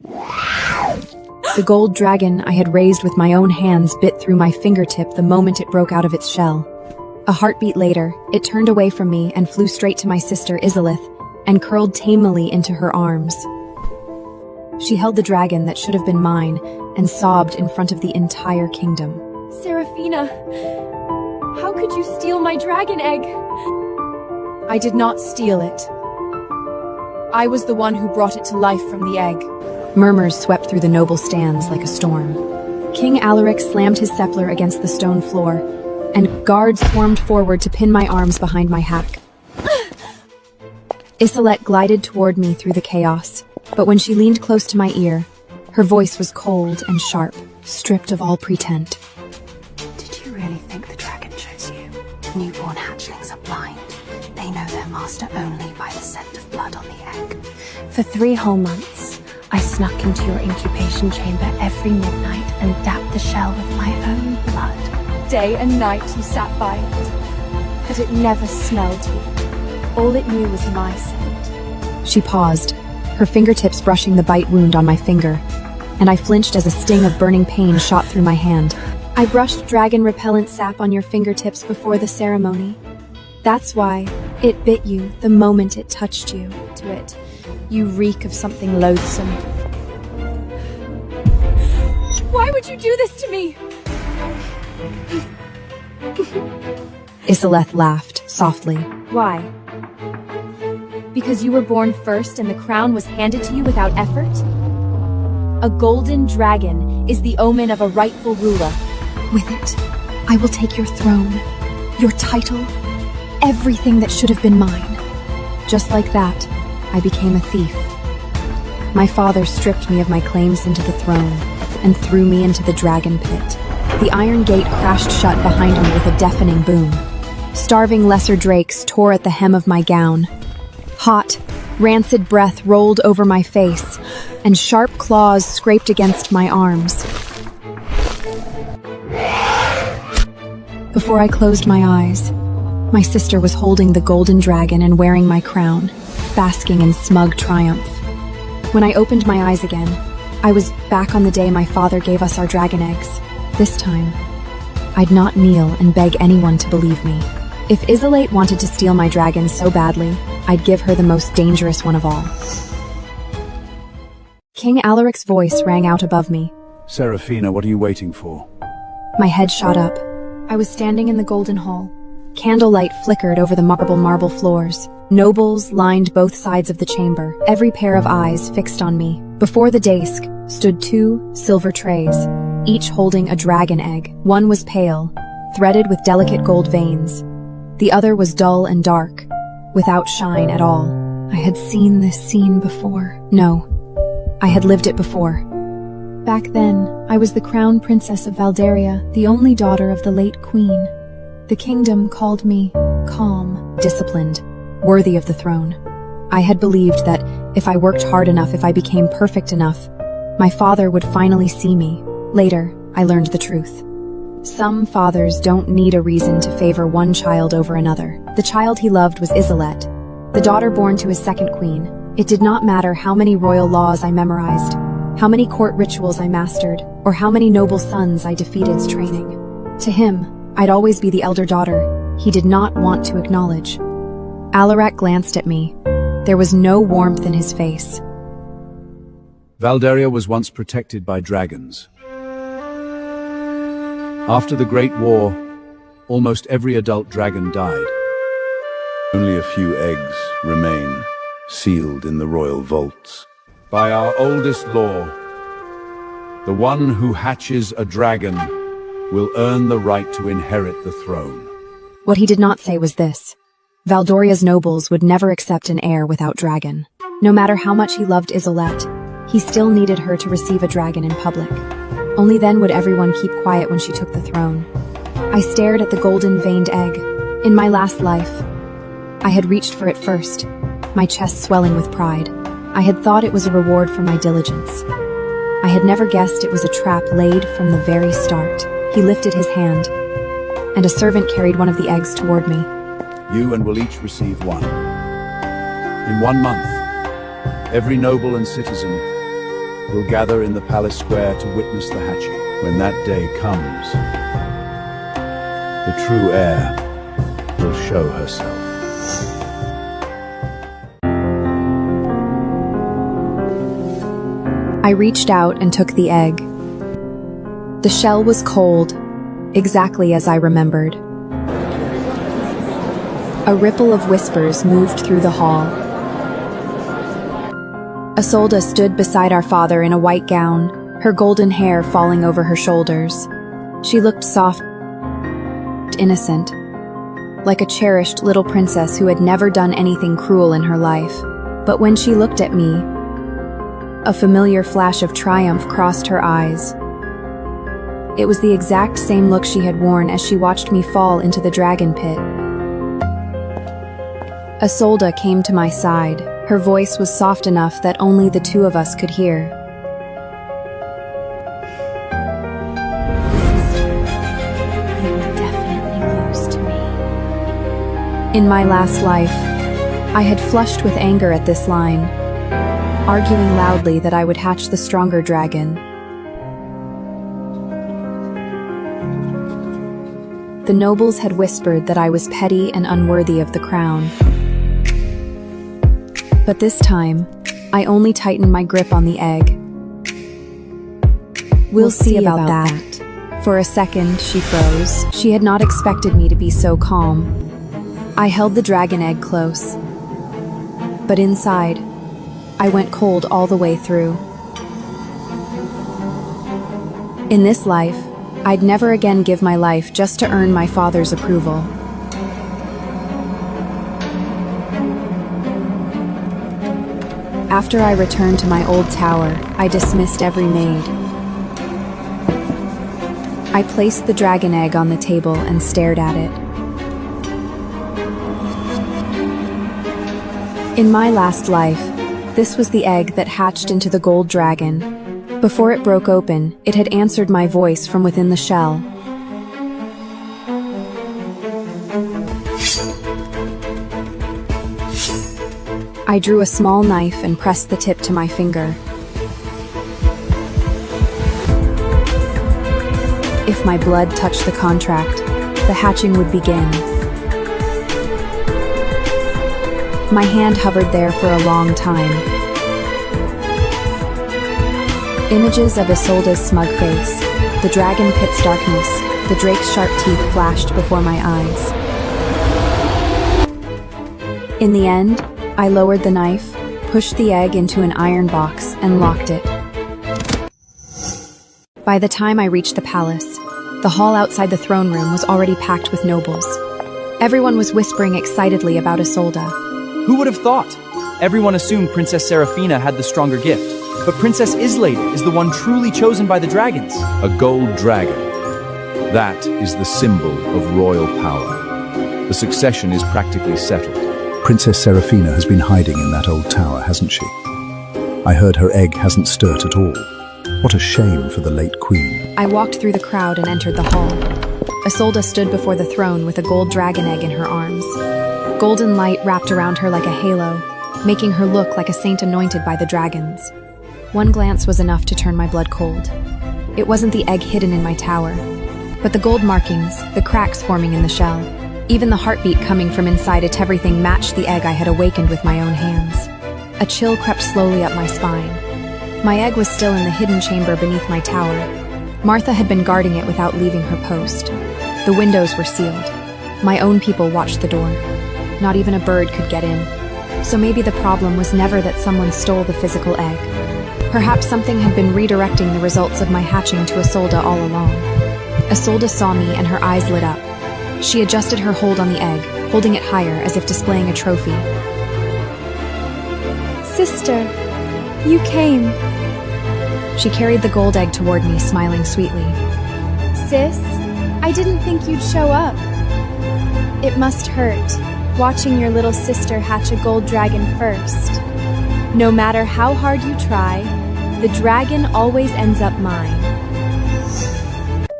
The gold dragon I had raised with my own hands bit through my fingertip the moment it broke out of its shell. A heartbeat later, it turned away from me and flew straight to my sister Izalith and curled tamely into her arms. She held the dragon that should have been mine and sobbed in front of the entire kingdom. Seraphina, how could you steal my dragon egg? I did not steal it. I was the one who brought it to life from the egg. Murmurs swept through the noble stands like a storm. King Alaric slammed his scepter against the stone floor, and guards swarmed forward to pin my arms behind my hack. Isolette glided toward me through the chaos, but when she leaned close to my ear, her voice was cold and sharp, stripped of all pretense. Did you really think the dragon chose you? Newborn hatchlings are blind. They know their master only by the scent of blood on the egg. For 3 whole months, I snuck into your incubation chamber every midnight and dapped the shell with my own blood. Day and night you sat by it, but it never smelled you. All it knew was my scent. She paused, her fingertips brushing the bite wound on my finger, and I flinched as a sting of burning pain shot through my hand. I brushed dragon repellent sap on your fingertips before the ceremony. That's why it bit you the moment it touched you. To it, you reek of something loathsome. Why would you do this to me? Isoleth laughed softly. Why? Because you were born first and the crown was handed to you without effort? A golden dragon is the omen of a rightful ruler. With it, I will take your throne, your title, everything that should have been mine. Just like that, I became a thief. My father stripped me of my claims into the throne and threw me into the dragon pit. The iron gate crashed shut behind me with a deafening boom. Starving lesser drakes tore at the hem of my gown. Hot, rancid breath rolled over my face, and sharp claws scraped against my arms. Before I closed my eyes, my sister was holding the golden dragon and wearing my crown, basking in smug triumph. When I opened my eyes again, I was back on the day my father gave us our dragon eggs. This time, I'd not kneel and beg anyone to believe me. If Isolate wanted to steal my dragon so badly, I'd give her the most dangerous one of all. King Alaric's voice rang out above me. Seraphina, what are you waiting for? My head shot up. I was standing in the golden hall. Candlelight flickered over the marble floors. Nobles lined both sides of the chamber, every pair of eyes fixed on me. Before the dais stood 2 silver trays, each holding a dragon egg. One was pale, threaded with delicate gold veins. The other was dull and dark, without shine at all. I had seen this scene before. No, I had lived it before. Back then, I was the crown princess of Valdaria, the only daughter of the late queen. The kingdom called me calm, disciplined, worthy of the throne. I had believed that if I worked hard enough, if I became perfect enough, my father would finally see me. Later, I learned the truth. Some fathers don't need a reason to favor one child over another. The child he loved was Isolette, the daughter born to his second queen. It did not matter how many royal laws I memorized, how many court rituals I mastered, or how many noble sons I defeated's training. To him, I'd always be the elder daughter he did not want to acknowledge. Alaric glanced at me. There was no warmth in his face. Valdaria was once protected by dragons. After the Great War, almost every adult dragon died. Only a few eggs remain, sealed in the royal vaults. By our oldest law, the one who hatches a dragon will earn the right to inherit the throne. What he did not say was this. Valdoria's nobles would never accept an heir without dragon. No matter how much he loved Isolette, he still needed her to receive a dragon in public. Only then would everyone keep quiet when she took the throne. I stared at the golden-veined egg. In my last life, I had reached for it first, my chest swelling with pride. I had thought it was a reward for my diligence. I had never guessed it was a trap laid from the very start. He lifted his hand, and a servant carried one of the eggs toward me. You and will each receive one. In 1 month, every noble and citizen will gather in the palace square to witness the hatching. When that day comes, the true heir will show herself. I reached out and took the egg. The shell was cold, exactly as I remembered. A ripple of whispers moved through the hall. Isolde stood beside our father in a white gown, her golden hair falling over her shoulders. She looked soft, innocent, like a cherished little princess who had never done anything cruel in her life. But when she looked at me, a familiar flash of triumph crossed her eyes. It was the exact same look she had worn as she watched me fall into the dragon pit. Isolde came to my side. Her voice was soft enough that only the two of us could hear. You will definitely lose to me. In my last life, I had flushed with anger at this line, arguing loudly that I would hatch the stronger dragon. The nobles had whispered that I was petty and unworthy of the crown. But this time, I only tightened my grip on the egg. We'll see about that. For a second, she froze. She had not expected me to be so calm. I held the dragon egg close. But inside, I went cold all the way through. In this life, I'd never again give my life just to earn my father's approval. After I returned to my old tower, I dismissed every maid. I placed the dragon egg on the table and stared at it. In my last life, this was the egg that hatched into the gold dragon. Before it broke open, it had answered my voice from within the shell. I drew a small knife and pressed the tip to my finger. If my blood touched the contract, the hatching would begin. My hand hovered there for a long time. Images of Isolde's smug face, the dragon pit's darkness, the drake's sharp teeth flashed before my eyes. In the end, I lowered the knife, pushed the egg into an iron box, and locked it. By the time I reached the palace, the hall outside the throne room was already packed with nobles. Everyone was whispering excitedly about Isolde. Who would have thought? Everyone assumed Princess Serafina had the stronger gift, but Princess Isolde is the one truly chosen by the dragons. A gold dragon. That is the symbol of royal power. The succession is practically settled. Princess Serafina has been hiding in that old tower, hasn't she? I heard her egg hasn't stirred at all. What a shame for the late queen. I walked through the crowd and entered the hall. Isolde stood before the throne with a gold dragon egg in her arms. Golden light wrapped around her like a halo, making her look like a saint anointed by the dragons. One glance was enough to turn my blood cold. It wasn't the egg hidden in my tower, but the gold markings, the cracks forming in the shell. Even the heartbeat coming from inside it, everything matched the egg I had awakened with my own hands. A chill crept slowly up my spine. My egg was still in the hidden chamber beneath my tower. Martha had been guarding it without leaving her post. The windows were sealed. My own people watched the door. Not even a bird could get in. So maybe the problem was never that someone stole the physical egg. Perhaps something had been redirecting the results of my hatching to Isolde all along. Isolde saw me and her eyes lit up. She adjusted her hold on the egg, holding it higher as if displaying a trophy. Sister, you came. She carried the gold egg toward me, smiling sweetly. Sis, I didn't think you'd show up. It must hurt, watching your little sister hatch a gold dragon first. No matter how hard you try, the dragon always ends up mine.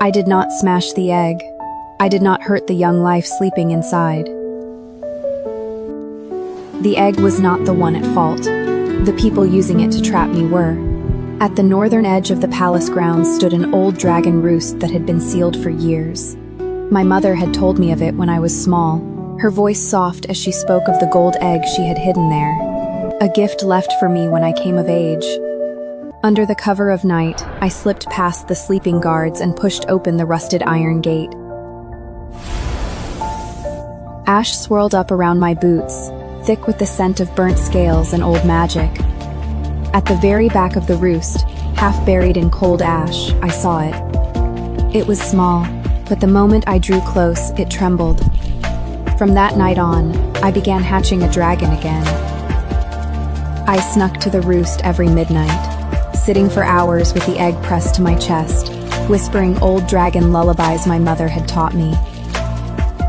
I did not smash the egg. I did not hurt the young life sleeping inside. The egg was not the one at fault. The people using it to trap me were. At the northern edge of the palace grounds stood an old dragon roost that had been sealed for years. My mother had told me of it when I was small, her voice soft as she spoke of the gold egg she had hidden there, a gift left for me when I came of age. Under the cover of night, I slipped past the sleeping guards and pushed open the rusted iron gate. Ash swirled up around my boots, thick with the scent of burnt scales and old magic. At the very back of the roost, half buried in cold ash, I saw it. It was small, but the moment I drew close, it trembled. From that night on, I began hatching a dragon again. I snuck to the roost every midnight, sitting for hours with the egg pressed to my chest, whispering old dragon lullabies my mother had taught me.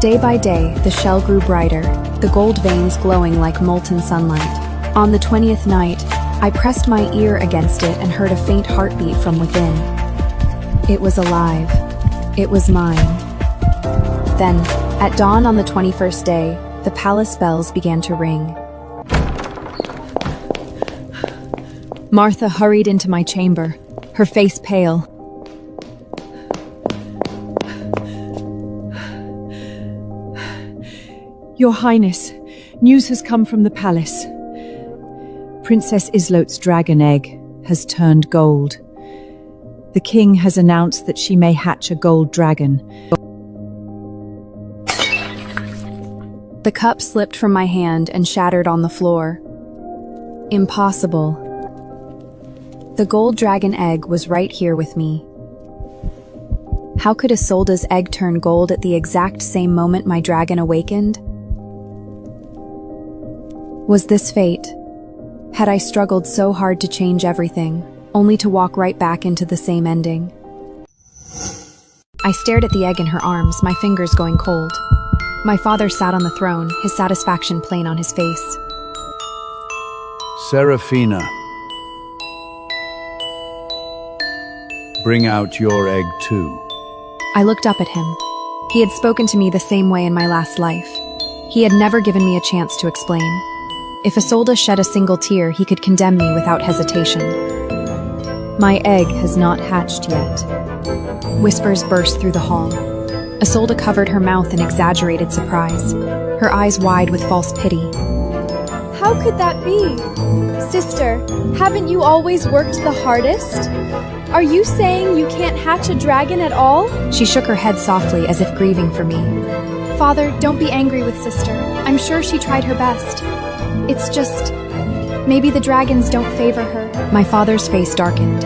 Day by day, the shell grew brighter, the gold veins glowing like molten sunlight. On the 20th night, I pressed my ear against it and heard a faint heartbeat from within. It was alive. It was mine. Then, at dawn on the 21st day, the palace bells began to ring. Martha hurried into my chamber, her face pale. Your Highness, news has come from the palace. Princess Islot's dragon egg has turned gold. The king has announced that she may hatch a gold dragon. The cup slipped from my hand and shattered on the floor. Impossible. The gold dragon egg was right here with me. How could Isolda's egg turn gold at the exact same moment my dragon awakened? Was this fate? Had I struggled so hard to change everything, only to walk right back into the same ending? I stared at the egg in her arms, my fingers going cold. My father sat on the throne, his satisfaction plain on his face. Seraphina, bring out your egg too. I looked up at him. He had spoken to me the same way in my last life. He had never given me a chance to explain. If Isolde shed a single tear, he could condemn me without hesitation. My egg has not hatched yet. Whispers burst through the hall. Isolde covered her mouth in exaggerated surprise, her eyes wide with false pity. How could that be? Sister, haven't you always worked the hardest? Are you saying you can't hatch a dragon at all? She shook her head softly as if grieving for me. Father, don't be angry with sister. I'm sure she tried her best. It's just, maybe the dragons don't favor her. My father's face darkened.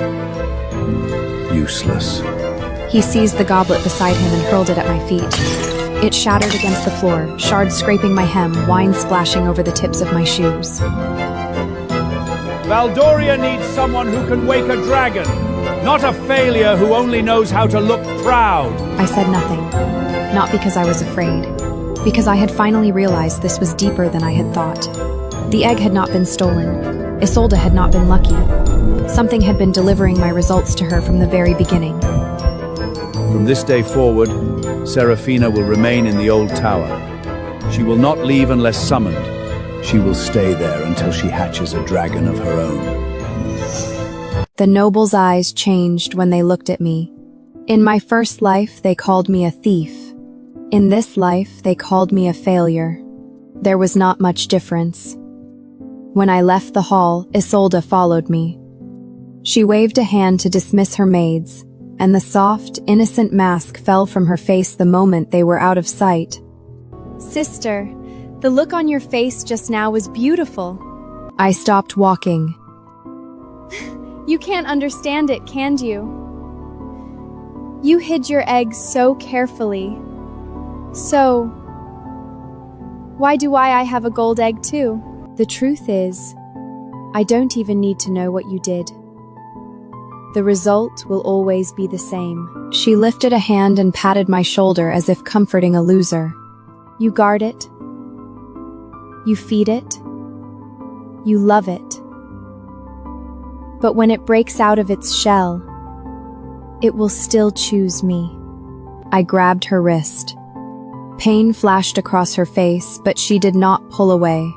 Useless. He seized the goblet beside him and hurled it at my feet. It shattered against the floor, shards scraping my hem, wine splashing over the tips of my shoes. Valdoria needs someone who can wake a dragon, not a failure who only knows how to look proud. I said nothing, not because I was afraid, because I had finally realized this was deeper than I had thought. The egg had not been stolen. Isolde had not been lucky. Something had been delivering my results to her from the very beginning. From this day forward, Seraphina will remain in the old tower. She will not leave unless summoned. She will stay there until she hatches a dragon of her own. The noble's eyes changed when they looked at me. In my first life, they called me a thief. In this life, they called me a failure. There was not much difference. When I left the hall, Isolde followed me. She waved a hand to dismiss her maids, and the soft, innocent mask fell from her face the moment they were out of sight. Sister, the look on your face just now was beautiful. I stopped walking. You can't understand it, can you? You hid your eggs so carefully. So, why do I have a gold egg too? The truth is, I don't even need to know what you did. The result will always be the same. She lifted a hand and patted my shoulder as if comforting a loser. You guard it. You feed it. You love it. But when it breaks out of its shell, it will still choose me. I grabbed her wrist. Pain flashed across her face, but she did not pull away.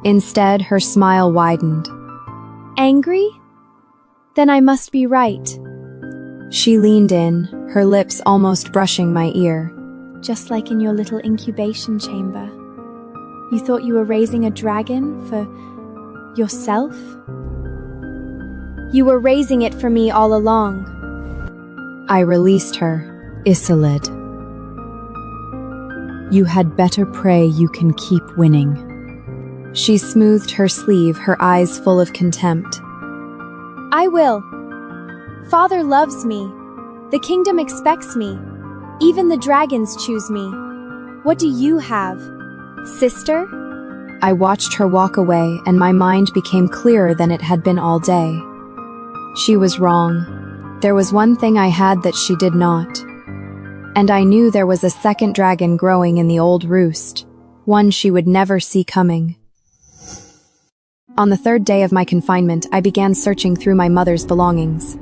Instead, her smile widened. Angry? Then I must be right. She leaned in, her lips almost brushing my ear. Just like in your little incubation chamber. You thought you were raising a dragon for yourself? You were raising it for me all along. I released her. Isolde, you had better pray you can keep winning. She smoothed her sleeve, her eyes full of contempt. I will. Father loves me. The kingdom expects me. Even the dragons choose me. What do you have, sister? I watched her walk away, and my mind became clearer than it had been all day. She was wrong. There was one thing I had that she did not. And I knew there was a second dragon growing in the old roost, one she would never see coming. On the third day of my confinement, I began searching through my mother's belongings.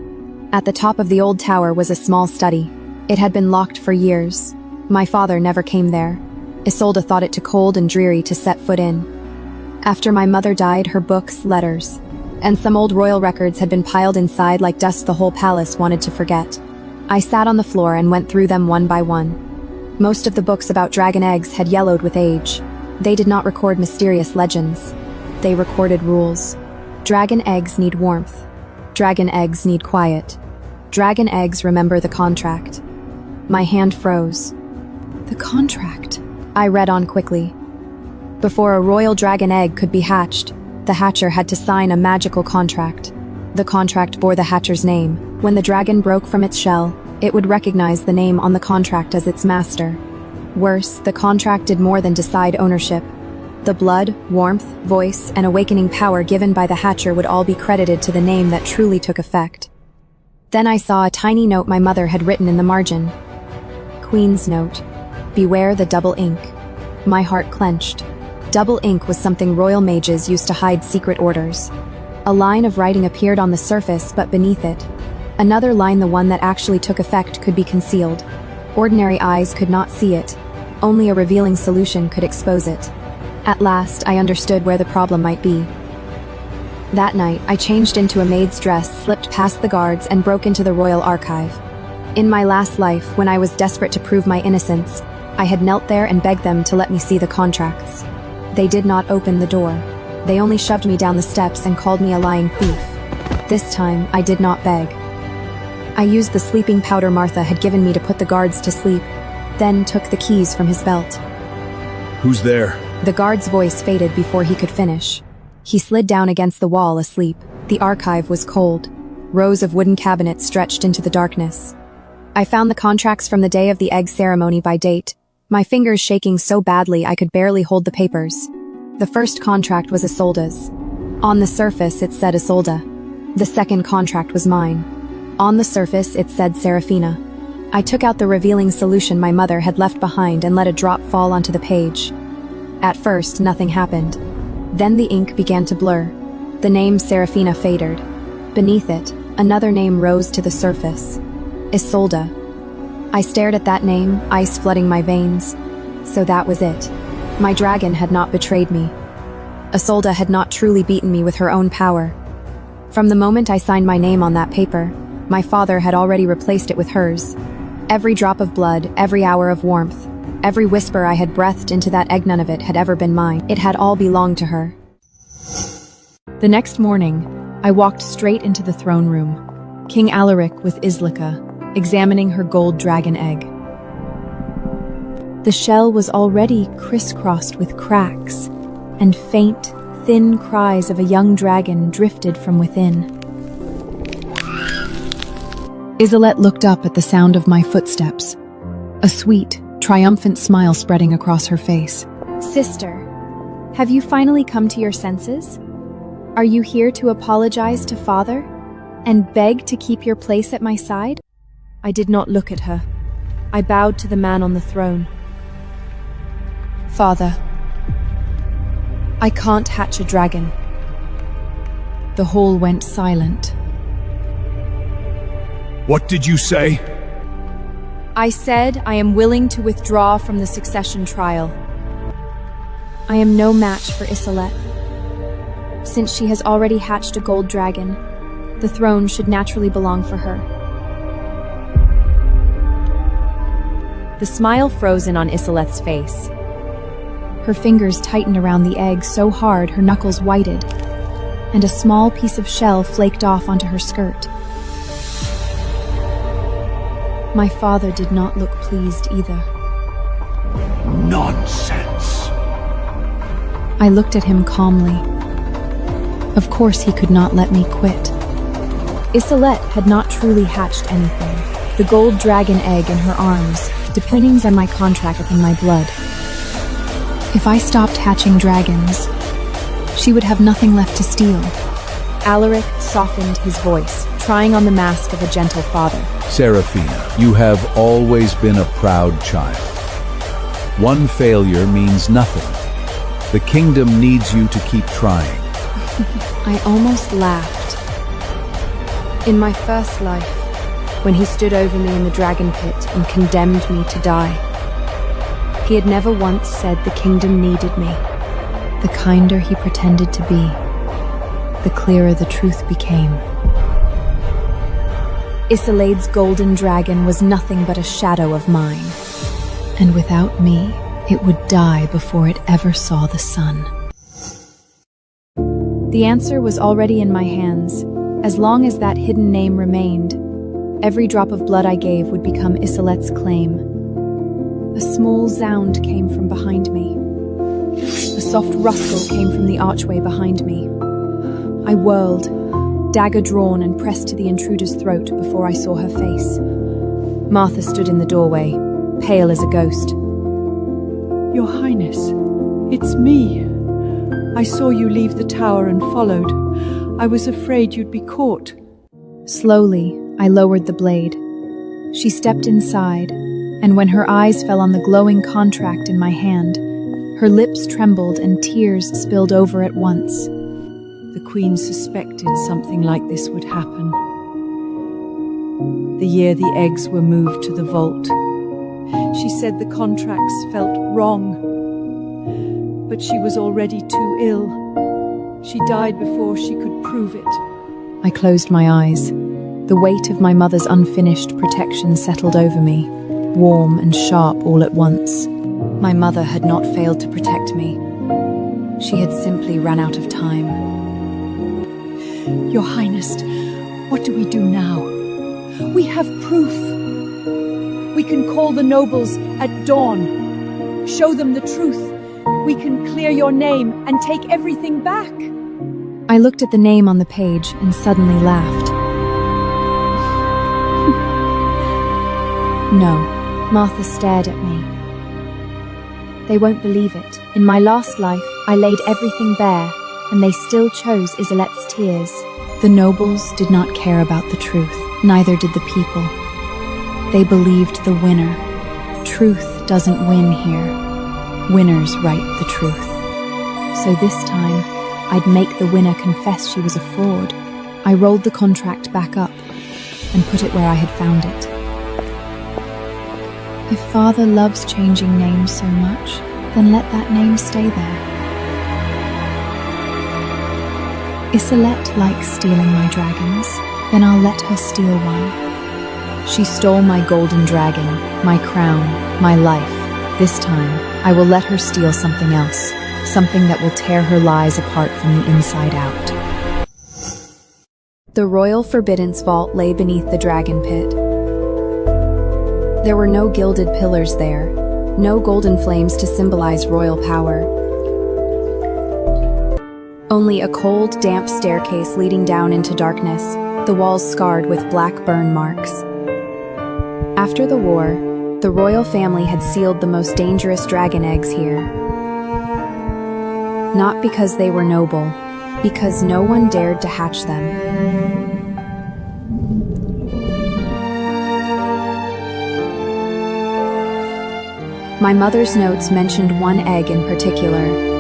At the top of the old tower was a small study. It had been locked for years. My father never came there. Isolde thought it too cold and dreary to set foot in. After my mother died, her books, letters, and some old royal records had been piled inside like dust the whole palace wanted to forget. I sat on the floor and went through them one by one. Most of the books about dragon eggs had yellowed with age. They did not record mysterious legends. They recorded rules. Dragon eggs need warmth. Dragon eggs need quiet. Dragon eggs remember the contract. My hand froze. The contract? I read on quickly. Before a royal dragon egg could be hatched, the hatcher had to sign a magical contract. The contract bore the hatcher's name. When the dragon broke from its shell, it would recognize the name on the contract as its master. Worse, the contract did more than decide ownership. The blood, warmth, voice, and awakening power given by the hatcher would all be credited to the name that truly took effect. Then I saw a tiny note my mother had written in the margin. Queen's note. Beware the double ink. My heart clenched. Double ink was something royal mages used to hide secret orders. A line of writing appeared on the surface, but beneath it, another line, the one that actually took effect, could be concealed. Ordinary eyes could not see it. Only a revealing solution could expose it. At last, I understood where the problem might be. That night, I changed into a maid's dress, slipped past the guards, and broke into the royal archive. In my last life, when I was desperate to prove my innocence, I had knelt there and begged them to let me see the contracts. They did not open the door. They only shoved me down the steps and called me a lying thief. This time, I did not beg. I used the sleeping powder Martha had given me to put the guards to sleep, then took the keys from his belt. Who's there? The guard's voice faded before he could finish. He slid down against the wall, asleep. The archive was cold. Rows of wooden cabinets stretched into the darkness. I found the contracts from the day of the egg ceremony by date, my fingers shaking so badly I could barely hold the papers. The first contract was Isolde's. On the surface, it said Isolde. The second contract was mine. On the surface, it said Serafina. I took out the revealing solution my mother had left behind and let a drop fall onto the page. At first, nothing happened. Then the ink began to blur. The name Serafina faded. Beneath it, another name rose to the surface. Isolde. I stared at that name, ice flooding my veins. So that was it. My dragon had not betrayed me. Isolde had not truly beaten me with her own power. From the moment I signed my name on that paper, my father had already replaced it with hers. Every drop of blood, every hour of warmth, every whisper I had breathed into that egg, none of it had ever been mine. It had all belonged to her. The next morning, I walked straight into the throne room. King Alaric with Islica, examining her gold dragon egg. The shell was already crisscrossed with cracks, and faint, thin cries of a young dragon drifted from within. Isolde looked up at the sound of my footsteps, a sweet, triumphant smile spreading across her face. Sister, have you finally come to your senses? Are you here to apologize to Father and beg to keep your place at my side? I did not look at her. I bowed to the man on the throne. Father, I can't hatch a dragon. The hall went silent. What did you say? I said I am willing to withdraw from the succession trial. I am no match for Isolde, since she has already hatched a gold dragon. The throne should naturally belong for her. The smile frozen on Isolet's face. Her fingers tightened around the egg so hard her knuckles whited, and a small piece of shell flaked off onto her skirt. My father did not look pleased either. Nonsense. I looked at him calmly. Of course he could not let me quit. Isolette had not truly hatched anything. The gold dragon egg in her arms, depending on my contract in my blood. If I stopped hatching dragons, she would have nothing left to steal. Alaric softened his voice, trying on the mask of a gentle father. Seraphina, you have always been a proud child. One failure means nothing. The kingdom needs you to keep trying. I almost laughed. In my first life, when he stood over me in the dragon pit and condemned me to die, he had never once said the kingdom needed me. The kinder he pretended to be, the clearer the truth became. Isolaine's golden dragon was nothing but a shadow of mine, and without me, it would die before it ever saw the sun. The answer was already in my hands. As long as that hidden name remained, every drop of blood I gave would become Isolette's claim. A small sound came from behind me. A soft rustle came from the archway behind me. I whirled, dagger drawn, and pressed to the intruder's throat before I saw her face. Martha stood in the doorway, pale as a ghost. Your Highness, it's me. I saw you leave the tower and followed. I was afraid you'd be caught. Slowly, I lowered the blade. She stepped inside, and when her eyes fell on the glowing contract in my hand, her lips trembled and tears spilled over at once. The Queen suspected something like this would happen. The year the eggs were moved to the vault. She said the contracts felt wrong, but she was already too ill. She died before she could prove it. I closed my eyes. The weight of my mother's unfinished protection settled over me, warm and sharp all at once. My mother had not failed to protect me. She had simply run out of time. Your Highness, what do we do now? We have proof. We can call the nobles at dawn. Show them the truth. We can clear your name and take everything back. I looked at the name on the page and suddenly laughed. No, Martha stared at me. They won't believe it. In my last life, I laid everything bare, and they still chose Isolette's tears. The nobles did not care about the truth, neither did the people. They believed the winner. Truth doesn't win here. Winners write the truth. So this time, I'd make the winner confess she was a fraud. I rolled the contract back up and put it where I had found it. If Father loves changing names so much, then let that name stay there. Isolette likes stealing my dragons, then I'll let her steal one. She stole my golden dragon, my crown, my life. This time, I will let her steal something else, something that will tear her lies apart from the inside out. The royal forbiddance vault lay beneath the dragon pit. There were no gilded pillars there, no golden flames to symbolize royal power. Only a cold, damp staircase leading down into darkness, the walls scarred with black burn marks. After the war, the royal family had sealed the most dangerous dragon eggs here. Not because they were noble, because no one dared to hatch them. My mother's notes mentioned one egg in particular.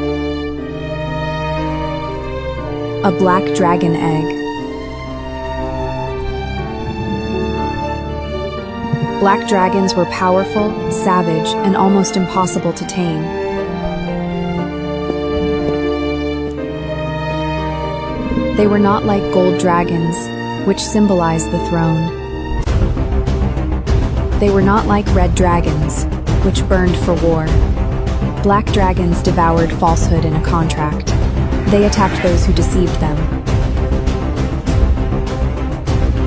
A black dragon egg. Black dragons were powerful, savage, and almost impossible to tame. They were not like gold dragons, which symbolized the throne. They were not like red dragons, which burned for war. Black dragons devoured falsehood in a contract. They attacked those who deceived them.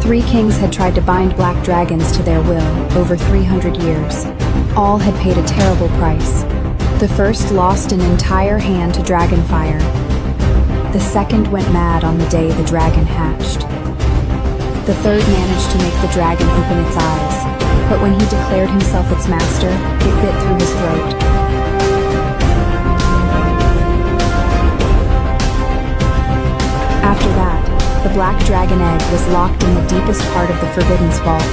3 kings had tried to bind black dragons to their will over 300 years. All had paid a terrible price. The first lost an entire hand to dragonfire. The second went mad on the day the dragon hatched. The third managed to make the dragon open its eyes, but when he declared himself its master, it bit through his throat. After that, the black dragon egg was locked in the deepest part of the Forbidden's vault.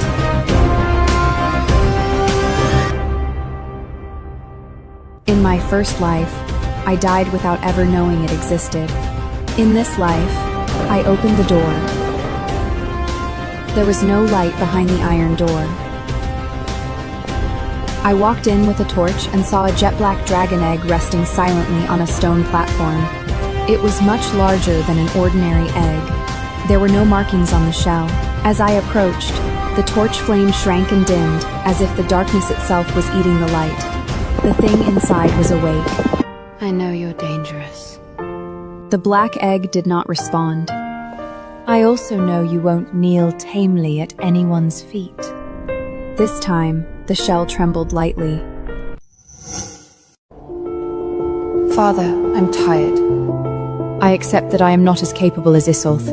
In my first life, I died without ever knowing it existed. In this life, I opened the door. There was no light behind the iron door. I walked in with a torch and saw a jet black dragon egg resting silently on a stone platform. It was much larger than an ordinary egg. There were no markings on the shell. As I approached, the torch flame shrank and dimmed, as if the darkness itself was eating the light. The thing inside was awake. I know you're dangerous. The black egg did not respond. I also know you won't kneel tamely at anyone's feet. This time, the shell trembled lightly. Father, I'm tired. I accept that I am not as capable as Isolth.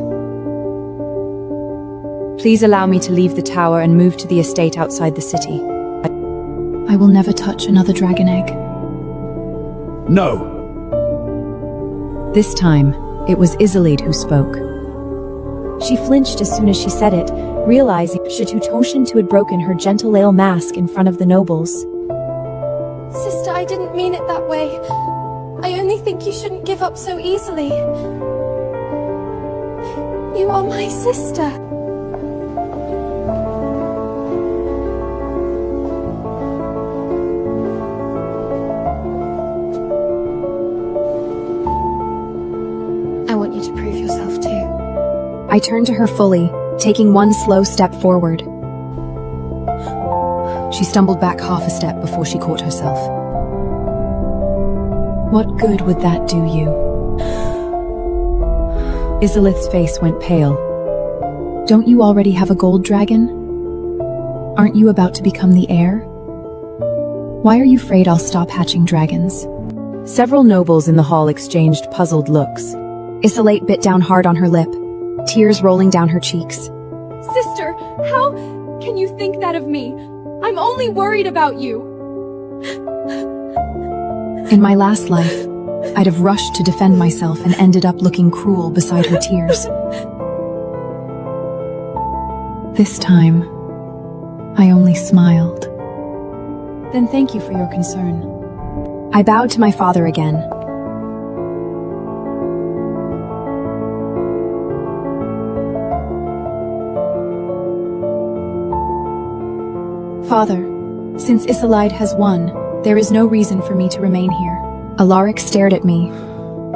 Please allow me to leave the tower and move to the estate outside the city. I will never touch another dragon egg. No! This time, it was Isolde who spoke. She flinched as soon as she said it, realizing Shatutoshin had broken her gentle ale mask in front of the nobles. Sister, I didn't mean it that way. I only think you shouldn't give up so easily. You are my sister. I want you to prove yourself too. I turned to her fully, taking one slow step forward. She stumbled back half a step before she caught herself. What good would that do you? Isolith's face went pale. Don't you already have a gold dragon? Aren't you about to become the heir? Why are you afraid I'll stop hatching dragons? Several nobles in the hall exchanged puzzled looks. Isolde bit down hard on her lip, tears rolling down her cheeks. Sister, how can you think that of me? I'm only worried about you. In my last life, I'd have rushed to defend myself and ended up looking cruel beside her tears. This time, I only smiled. Then thank you for your concern. I bowed to my father again. Father, since Isolde has won, there is no reason for me to remain here. Alaric stared at me.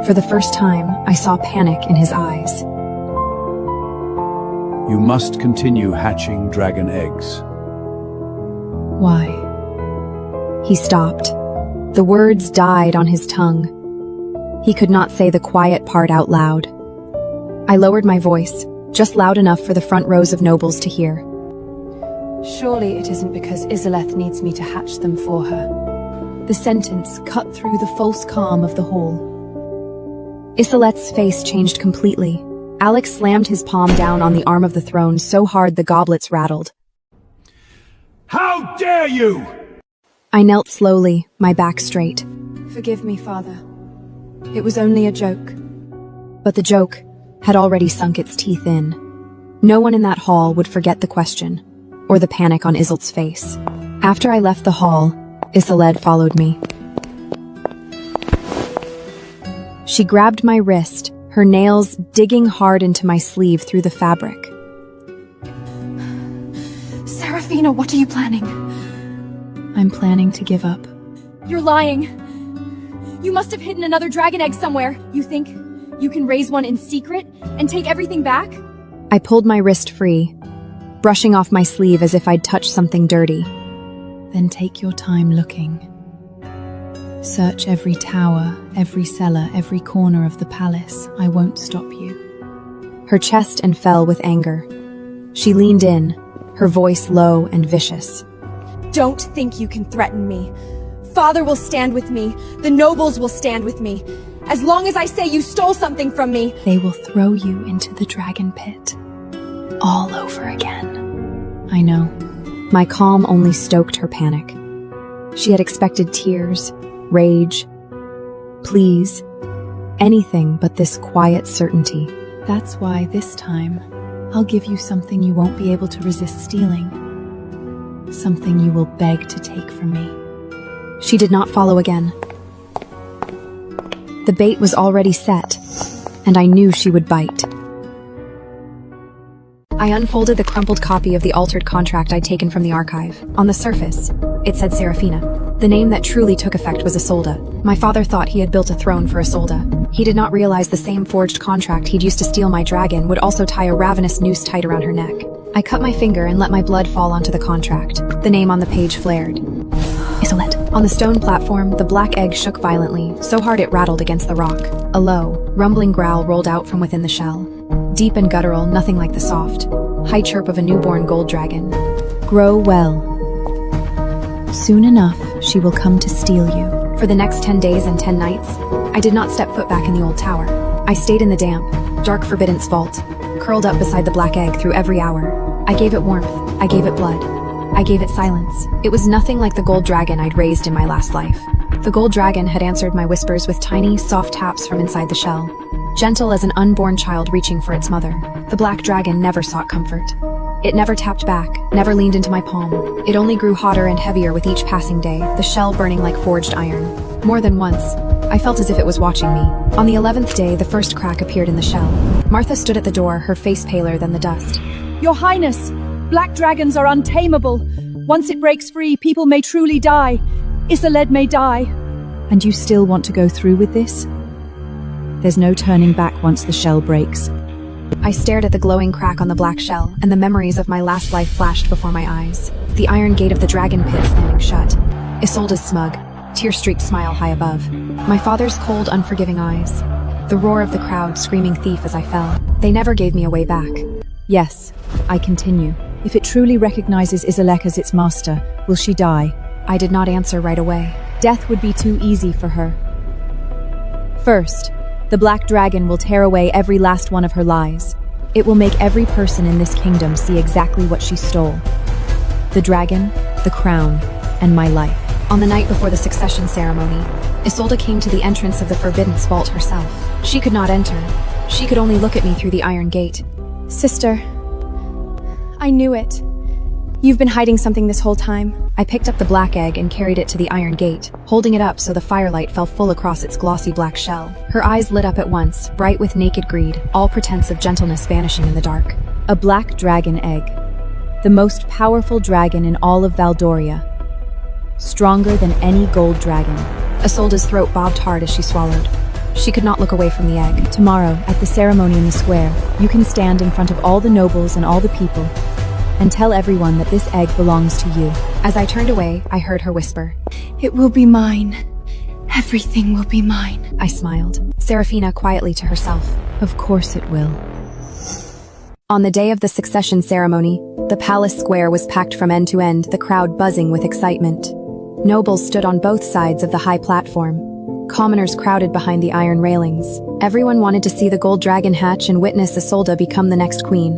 For the first time, I saw panic in his eyes. You must continue hatching dragon eggs. Why? He stopped. The words died on his tongue. He could not say the quiet part out loud. I lowered my voice, just loud enough for the front rows of nobles to hear. Surely it isn't because Isolde needs me to hatch them for her. The sentence cut through the false calm of the hall. Isolde's face changed completely. Alex slammed his palm down on the arm of the throne so hard the goblets rattled. How dare you! I knelt slowly, my back straight. Forgive me, Father. It was only a joke. But the joke had already sunk its teeth in. No one in that hall would forget the question, or the panic on Isolde's face. After I left the hall, Isolde followed me. She grabbed my wrist, her nails digging hard into my sleeve through the fabric. Serafina, what are you planning? I'm planning to give up. You're lying. You must have hidden another dragon egg somewhere. You think You can raise one in secret and take everything back? I pulled my wrist free, brushing off my sleeve as if I'd touched something dirty. Then take your time looking. Search every tower, every cellar, every corner of the palace. I won't stop you. Her chest and fell with anger. She leaned in, her voice low and vicious. Don't think you can threaten me. Father will stand with me. The nobles will stand with me. As long as I say you stole something from me. They will throw you into the dragon pit. All over again. I know. My calm only stoked her panic. She had expected tears, rage, pleas, anything but this quiet certainty. That's why this time, I'll give you something you won't be able to resist stealing. Something you will beg to take from me. She did not follow again. The bait was already set, and I knew she would bite. I unfolded the crumpled copy of the altered contract I'd taken from the archive. On the surface, it said Serafina. The name that truly took effect was Isolde. My father thought he had built a throne for Isolde. He did not realize the same forged contract he'd used to steal my dragon would also tie a ravenous noose tight around her neck. I cut my finger and let my blood fall onto the contract. The name on the page flared. Isolde. On the stone platform, the black egg shook violently, so hard it rattled against the rock. A low, rumbling growl rolled out from within the shell. Deep and guttural, nothing like the soft, high chirp of a newborn gold dragon. Grow well. Soon enough, she will come to steal you. For the next 10 days and 10 nights, I did not step foot back in the old tower. I stayed in the damp, dark forbiddance vault, curled up beside the black egg through every hour. I gave it warmth, I gave it blood, I gave it silence. It was nothing like the gold dragon I'd raised in my last life. The gold dragon had answered my whispers with tiny, soft taps from inside the shell. Gentle as an unborn child reaching for its mother, the black dragon never sought comfort. It never tapped back, never leaned into my palm. It only grew hotter and heavier with each passing day, the shell burning like forged iron. More than once, I felt as if it was watching me. On the 11th day, the first crack appeared in the shell. Martha stood at the door, her face paler than the dust. Your Highness, black dragons are untamable. Once it breaks free, people may truly die. Isolde may die. And you still want to go through with this? There's no turning back once the shell breaks. I stared at the glowing crack on the black shell, and the memories of my last life flashed before my eyes. The iron gate of the dragon pit slamming shut. Isolde's smug, tear-streaked smile high above. My father's cold, unforgiving eyes. The roar of the crowd screaming thief as I fell. They never gave me a way back. Yes, I continue. If it truly recognizes Isolde as its master, will she die? I did not answer right away. Death would be too easy for her. First, the black dragon will tear away every last one of her lies. It will make every person in this kingdom see exactly what she stole. The dragon, the crown, and my life. On the night before the succession ceremony, Isolde came to the entrance of the Forbiddance Vault herself. She could not enter. She could only look at me through the iron gate. Sister, I knew it. You've been hiding something this whole time. I picked up the black egg and carried it to the iron gate, holding it up so the firelight fell full across its glossy black shell. Her eyes lit up at once, bright with naked greed, all pretense of gentleness vanishing in the dark. A black dragon egg. The most powerful dragon in all of Valdoria. Stronger than any gold dragon. Isolde's throat bobbed hard as she swallowed. She could not look away from the egg. Tomorrow, at the ceremony in the square, you can stand in front of all the nobles and all the people and tell everyone that this egg belongs to you. As I turned away, I heard her whisper, "It will be mine. Everything will be mine." I smiled. Serafina quietly to herself. Of course it will. On the day of the succession ceremony, the palace square was packed from end to end, the crowd buzzing with excitement. Nobles stood on both sides of the high platform. Commoners crowded behind the iron railings. Everyone wanted to see the gold dragon hatch and witness Isolde become the next queen.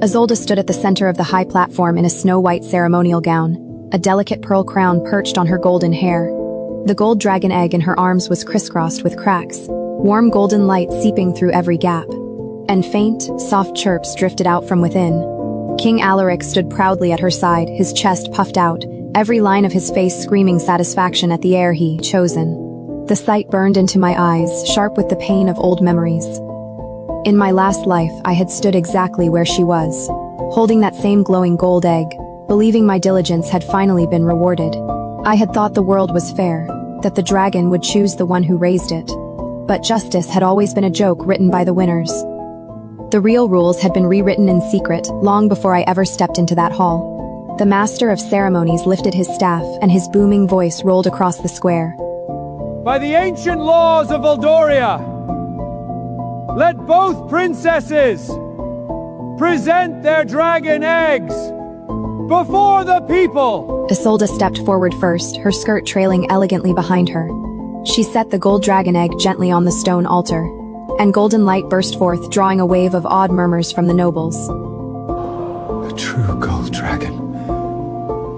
Isolde stood at the center of the high platform in a snow-white ceremonial gown, a delicate pearl crown perched on her golden hair. The gold dragon egg in her arms was crisscrossed with cracks, warm golden light seeping through every gap. And faint, soft chirps drifted out from within. King Alaric stood proudly at her side, his chest puffed out, every line of his face screaming satisfaction at the heir he chosen. The sight burned into my eyes, sharp with the pain of old memories. In my last life, I had stood exactly where she was, holding that same glowing gold egg, believing my diligence had finally been rewarded. I had thought the world was fair, that the dragon would choose the one who raised it. But justice had always been a joke written by the winners. The real rules had been rewritten in secret long before I ever stepped into that hall. The master of ceremonies lifted his staff and his booming voice rolled across the square. By the ancient laws of Valdoria, let both princesses present their dragon eggs before the people! Isolde stepped forward first, her skirt trailing elegantly behind her. She set the gold dragon egg gently on the stone altar, and golden light burst forth, drawing a wave of awed murmurs from the nobles. A true gold dragon.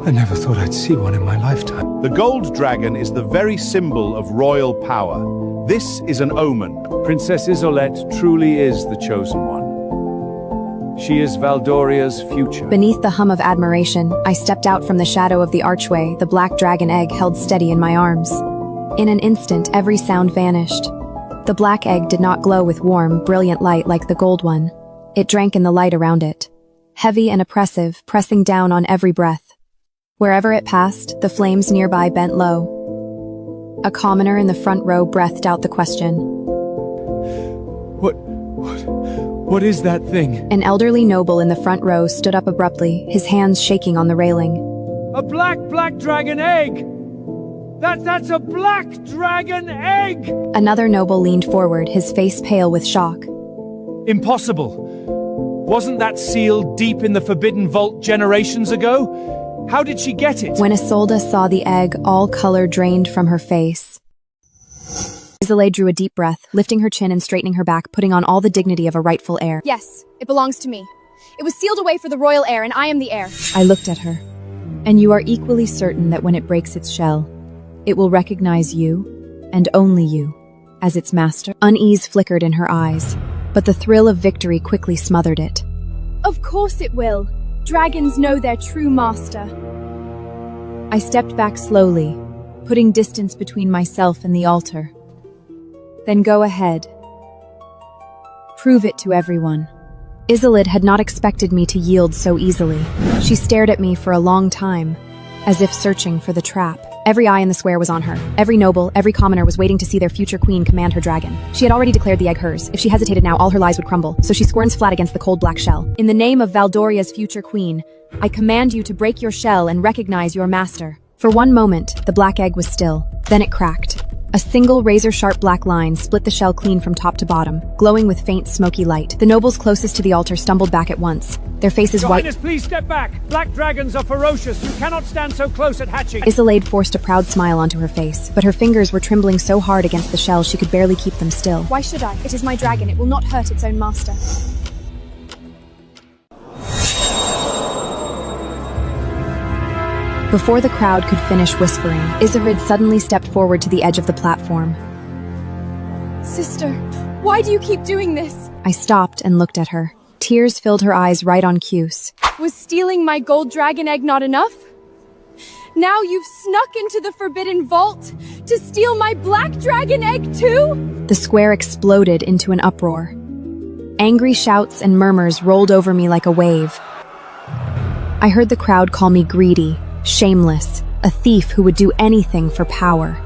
I never thought I'd see one in my lifetime. The gold dragon is the very symbol of royal power. This is an omen. Princess Isolette truly is the chosen one. She is Valdoria's future. Beneath the hum of admiration, I stepped out from the shadow of the archway, the black dragon egg held steady in my arms. In an instant, every sound vanished. The black egg did not glow with warm, brilliant light like the gold one. It drank in the light around it, heavy and oppressive, pressing down on every breath. Wherever it passed, the flames nearby bent low. A commoner in the front row breathed out the question. What is that thing? An elderly noble in the front row stood up abruptly, his hands shaking on the railing. A black dragon egg! That's a black dragon egg! Another noble leaned forward, his face pale with shock. Impossible. Wasn't that sealed deep in the Forbidden Vault generations ago? How did she get it? When Isolde saw the egg, all color drained from her face. Isolde drew a deep breath, lifting her chin and straightening her back, putting on all the dignity of a rightful heir. Yes, it belongs to me. It was sealed away for the royal heir, and I am the heir. I looked at her. And you are equally certain that when it breaks its shell, it will recognize you, and only you, as its master? Unease flickered in her eyes, but the thrill of victory quickly smothered it. Of course it will. Dragons know their true master. I stepped back slowly, putting distance between myself and the altar. Then go ahead. Prove it to everyone. Isolde had not expected me to yield so easily. She stared at me for a long time, as if searching for the trap. Every eye in the square was on her. Every noble, every commoner was waiting to see their future queen command her dragon. She had already declared the egg hers. If she hesitated now, all her lies would crumble, so she squirms flat against the cold black shell. In the name of Valdoria's future queen, I command you to break your shell and recognize your master. For one moment, the black egg was still. Then it cracked. A single razor-sharp black line split the shell clean from top to bottom, glowing with faint, smoky light. The nobles closest to the altar stumbled back at once, their faces Your white. Highness, please step back! Black dragons are ferocious. You cannot stand so close at hatching. Isolde forced a proud smile onto her face, but her fingers were trembling so hard against the shell she could barely keep them still. Why should I? It is my dragon. It will not hurt its own master. Before the crowd could finish whispering, Isolde suddenly stepped forward to the edge of the platform. Sister, why do you keep doing this? I stopped and looked at her. Tears filled her eyes right on cue. Was stealing my gold dragon egg not enough? Now you've snuck into the Forbidden Vault to steal my black dragon egg too? The square exploded into an uproar. Angry shouts and murmurs rolled over me like a wave. I heard the crowd call me greedy, shameless, a thief who would do anything for power.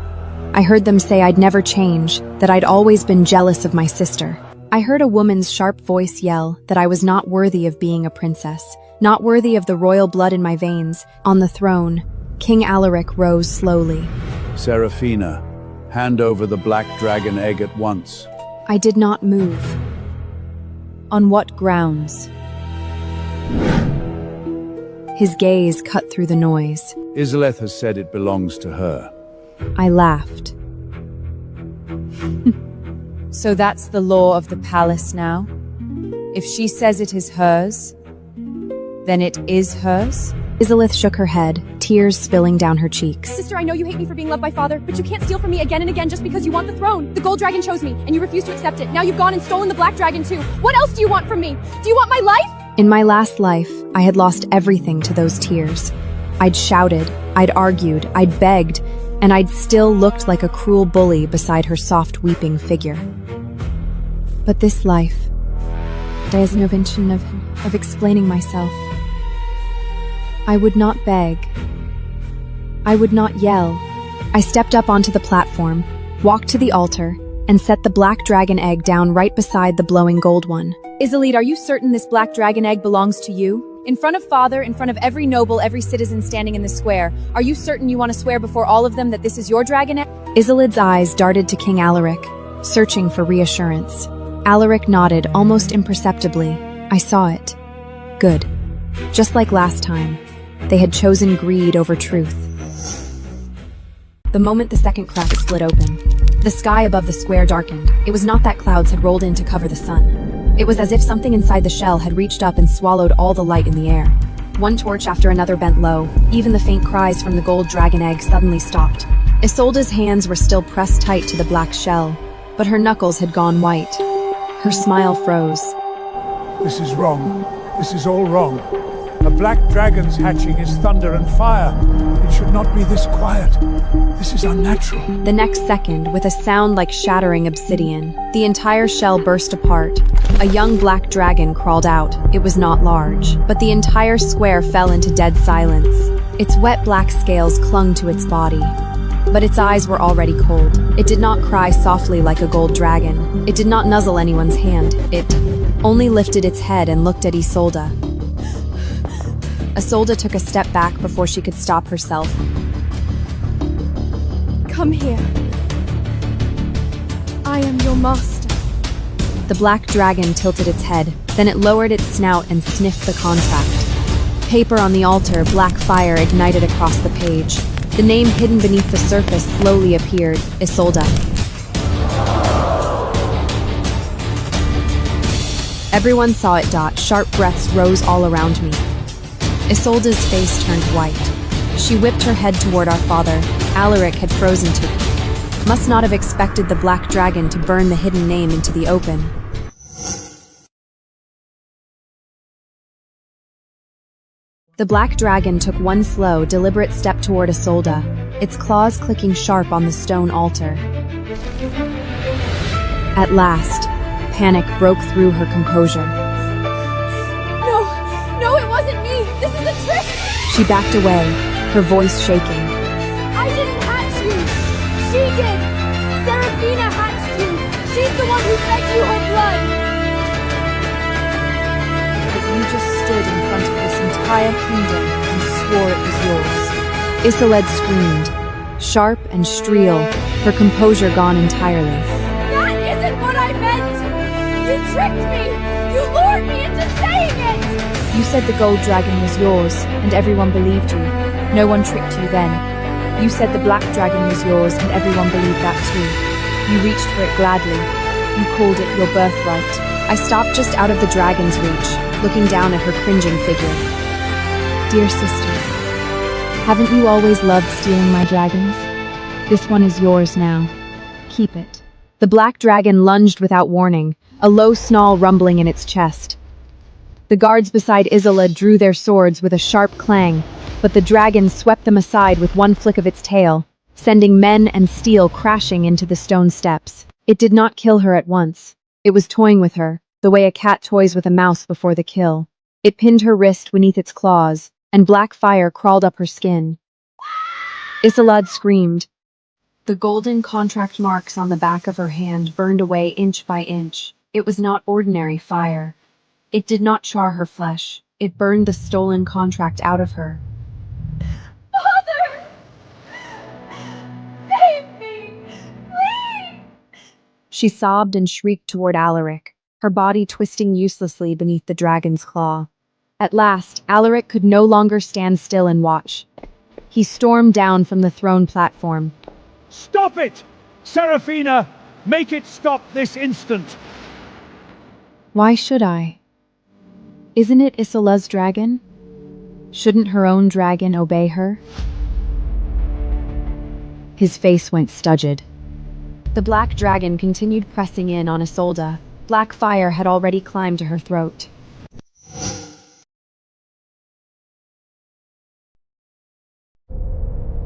I heard them say I'd never change, that I'd always been jealous of my sister. I heard a woman's sharp voice yell that I was not worthy of being a princess, not worthy of the royal blood in my veins. On the throne, King Alaric rose slowly. Serafina, hand over the black dragon egg at once. I did not move. On what grounds? His gaze cut through the noise. Isolde has said it belongs to her. I laughed. So that's the law of the palace now? If she says it is hers, then it is hers? Isolde shook her head, tears spilling down her cheeks. Sister, I know you hate me for being loved by father, but you can't steal from me again and again just because you want the throne. The gold dragon chose me, and you refused to accept it. Now you've gone and stolen the black dragon too. What else do you want from me? Do you want my life? In my last life, I had lost everything to those tears. I'd shouted, I'd argued, I'd begged, and I'd still looked like a cruel bully beside her soft weeping figure. But this life, there's no invention of explaining myself. I would not beg. I would not yell. I stepped up onto the platform, walked to the altar, and set the black dragon egg down right beside the glowing gold one. Isolde, are you certain this black dragon egg belongs to you? In front of Father, in front of every noble, every citizen standing in the square, are you certain you want to swear before all of them that this is your dragon egg? Isolde's eyes darted to King Alaric, searching for reassurance. Alaric nodded almost imperceptibly. I saw it. Good. Just like last time, they had chosen greed over truth. The moment the second crack split open, the sky above the square darkened. It was not that clouds had rolled in to cover the sun. It was as if something inside the shell had reached up and swallowed all the light in the air. One torch after another bent low. Even the faint cries from the gold dragon egg suddenly stopped. Isolde's hands were still pressed tight to the black shell, but her knuckles had gone white. Her smile froze. This is wrong. This is all wrong. A black dragon's hatching is thunder and fire. It should not be this quiet. This is unnatural. The next second, with a sound like shattering obsidian, the entire shell burst apart. A young black dragon crawled out. It was not large, but the entire square fell into dead silence. Its wet black scales clung to its body, but its eyes were already cold. It did not cry softly like a gold dragon. It did not nuzzle anyone's hand. It only lifted its head and looked at Isolde. Isolde took a step back before she could stop herself. Come here. I am your master. The black dragon tilted its head, then it lowered its snout and sniffed the contract. Paper on the altar, black fire ignited across the page. The name hidden beneath the surface slowly appeared, Isolde. Everyone saw it. Sharp breaths rose all around me. Isolde's face turned white. She whipped her head toward our father. Alaric had frozen too. Must not have expected the black dragon to burn the hidden name into the open. The black dragon took one slow, deliberate step toward Isolde, its claws clicking sharp on the stone altar. At last, panic broke through her composure. No, it wasn't me! This is a trick! She backed away, her voice shaking. I didn't hatch you! She did! Seraphina hatched you! She's the one who fed you her blood! But you just stood in front of this entire kingdom and swore it was yours. Isolde screamed, sharp and shrill, her composure gone entirely. That isn't what I meant! You tricked me! You lured me into saying it! You said the gold dragon was yours, and everyone believed you. No one tricked you then. You said the black dragon was yours, and everyone believed that too. You reached for it gladly. You called it your birthright. I stopped just out of the dragon's reach, looking down at her cringing figure. Dear sister, haven't you always loved stealing my dragons? This one is yours now. Keep it. The black dragon lunged without warning, a low snarl rumbling in its chest. The guards beside Isolde drew their swords with a sharp clang, but the dragon swept them aside with one flick of its tail, sending men and steel crashing into the stone steps. It did not kill her at once. It was toying with her, the way a cat toys with a mouse before the kill. It pinned her wrist beneath its claws, and black fire crawled up her skin. Isolde screamed. The golden contract marks on the back of her hand burned away inch by inch. It was not ordinary fire. It did not char her flesh. It burned the stolen contract out of her. Father! Save me! Please! She sobbed and shrieked toward Alaric, her body twisting uselessly beneath the dragon's claw. At last, Alaric could no longer stand still and watch. He stormed down from the throne platform. Stop it! Seraphina! Make it stop this instant! Why should I? Isn't it Isolde's dragon? Shouldn't her own dragon obey her? His face went stugid. The black dragon continued pressing in on Isolde. Black fire had already climbed to her throat.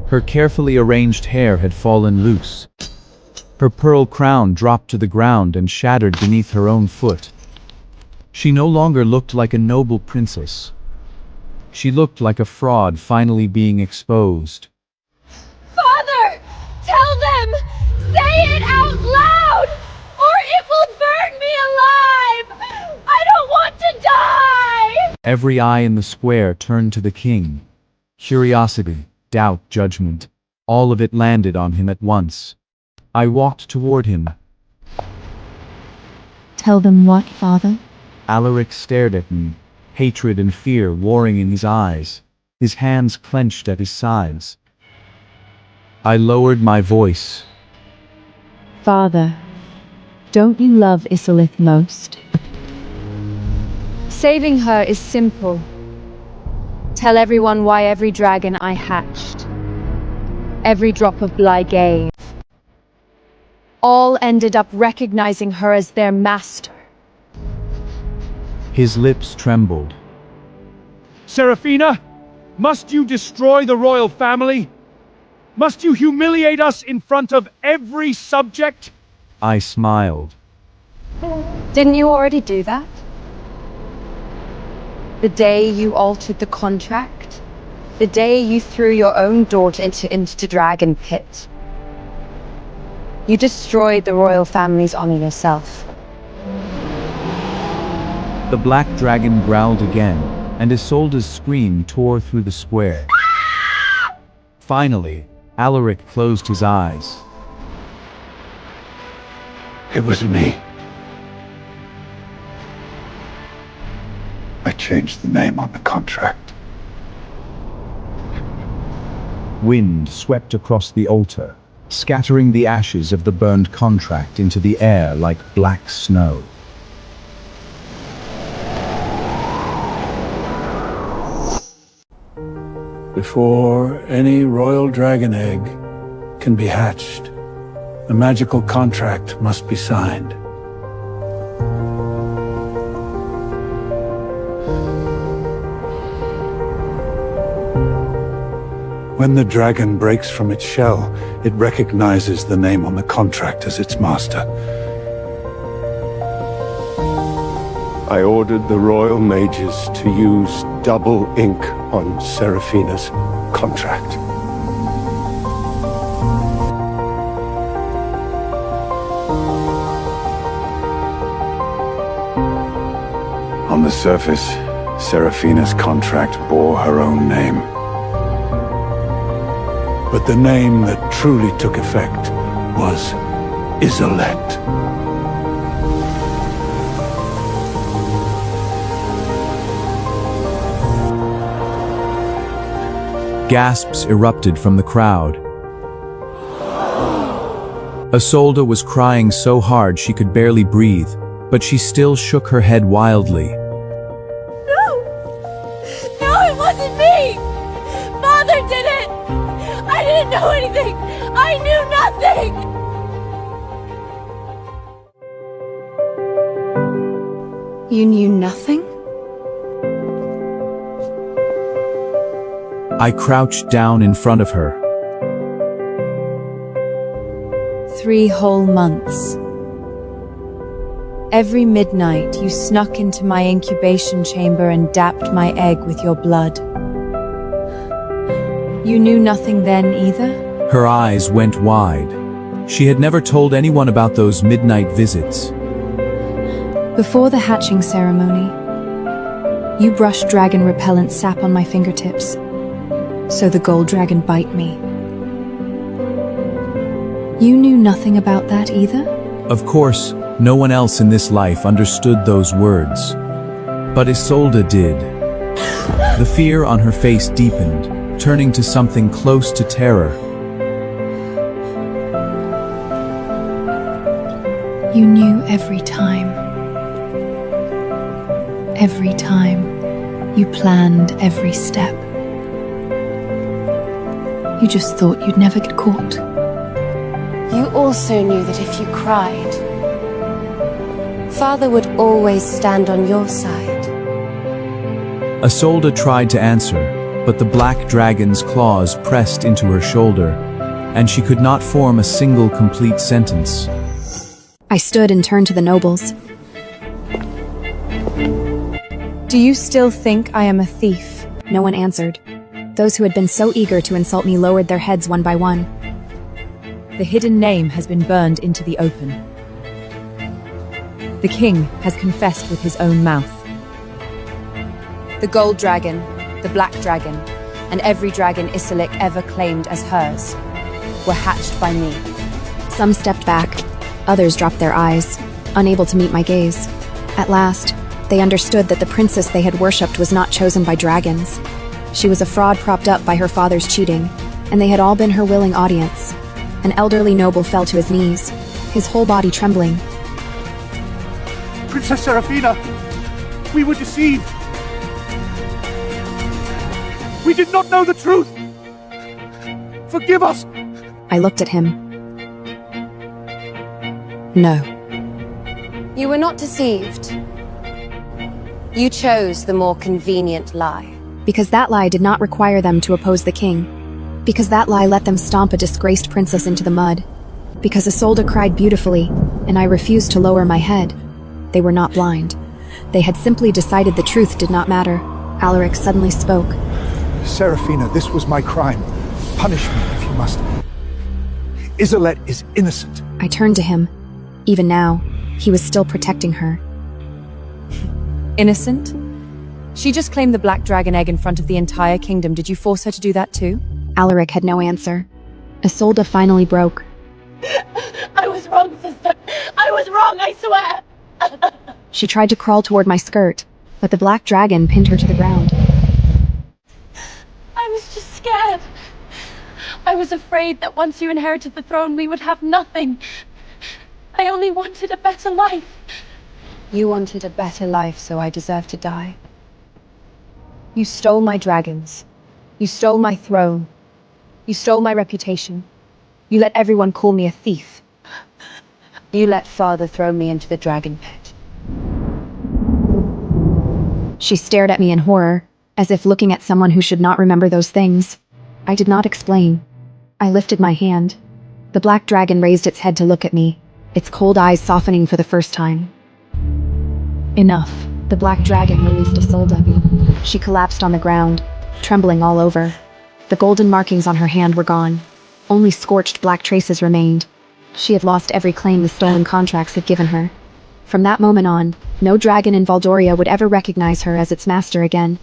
Her carefully arranged hair had fallen loose. Her pearl crown dropped to the ground and shattered beneath her own foot. She no longer looked like a noble princess. She looked like a fraud finally being exposed. Father! Tell them! Say it out loud! will burn me alive! I don't want to die! Every eye in the square turned to the king. Curiosity, doubt, judgment, all of it landed on him at once. I walked toward him. Tell them what, father? Alaric stared at me, hatred and fear warring in his eyes, his hands clenched at his sides. I lowered my voice. Father, don't you love Isolith most? Saving her is simple. Tell everyone why every dragon I hatched, every drop of blood I gave, all ended up recognizing her as their master. His lips trembled. Seraphina, must you destroy the royal family? Must you humiliate us in front of every subject? I smiled. Didn't you already do that? The day you altered the contract? The day you threw your own daughter into the dragon pit? You destroyed the royal family's honor yourself. The black dragon growled again, and Isolde's scream tore through the square. Finally, Alaric closed his eyes. It was me. I changed the name on the contract. Wind swept across the altar, scattering the ashes of the burned contract into the air like black snow. Before any royal dragon egg can be hatched, a magical contract must be signed. When the dragon breaks from its shell, it recognizes the name on the contract as its master. I ordered the royal mages to use double ink on Seraphina's contract. On the surface, Seraphina's contract bore her own name. But the name that truly took effect was Isolette. Gasps erupted from the crowd. Isolde was crying so hard she could barely breathe, but she still shook her head wildly. No! No, it wasn't me! Father did it! I didn't know anything! I knew nothing! You knew nothing? I crouched down in front of her. 3 whole months. Every midnight you snuck into my incubation chamber and dapped my egg with your blood. You knew nothing then either? Her eyes went wide. She had never told anyone about those midnight visits. Before the hatching ceremony, you brushed dragon repellent sap on my fingertips, so the gold dragon bite me. You knew nothing about that either? Of course, no one else in this life understood those words. But Isolde did. The fear on her face deepened, turning to something close to terror. You knew every time. Every time. You planned every step. You just thought you'd never get caught. You also knew that if you cried, Father would always stand on your side. Isolde tried to answer, but the black dragon's claws pressed into her shoulder, and she could not form a single complete sentence. I stood and turned to the nobles. Do you still think I am a thief? No one answered. Those who had been so eager to insult me lowered their heads one by one. The hidden name has been burned into the open. The king has confessed with his own mouth. The gold dragon, the black dragon, and every dragon Isalik ever claimed as hers were hatched by me. Some stepped back, others dropped their eyes, unable to meet my gaze. At last, they understood that the princess they had worshipped was not chosen by dragons. She was a fraud propped up by her father's cheating, and they had all been her willing audience. An elderly noble fell to his knees, his whole body trembling. Princess Seraphina, we were deceived. We did not know the truth. Forgive us. I looked at him. No. You were not deceived. You chose the more convenient lie. Because that lie did not require them to oppose the king. Because that lie let them stomp a disgraced princess into the mud. Because Isolde cried beautifully, and I refused to lower my head. They were not blind. They had simply decided the truth did not matter. Alaric suddenly spoke. Seraphina, this was my crime. Punish me if you must. Isolde is innocent. I turned to him. Even now, he was still protecting her. Innocent? She just claimed the black dragon egg in front of the entire kingdom. Did you force her to do that too? Alaric had no answer. Isolde finally broke. I was wrong, sister. I was wrong, I swear. She tried to crawl toward my skirt, but the black dragon pinned her to the ground. I was just scared. I was afraid that once you inherited the throne, we would have nothing. I only wanted a better life. You wanted a better life, so I deserve to die. You stole my dragons. You stole my throne. You stole my reputation. You let everyone call me a thief. You let father throw me into the dragon pit. She stared at me in horror, as if looking at someone who should not remember those things. I did not explain. I lifted my hand. The black dragon raised its head to look at me, its cold eyes softening for the first time. Enough. The black dragon released Isolde. She collapsed on the ground, trembling all over. The golden markings on her hand were gone. Only scorched black traces remained. She had lost every claim the stolen contracts had given her. From that moment on, no dragon in Valdoria would ever recognize her as its master again.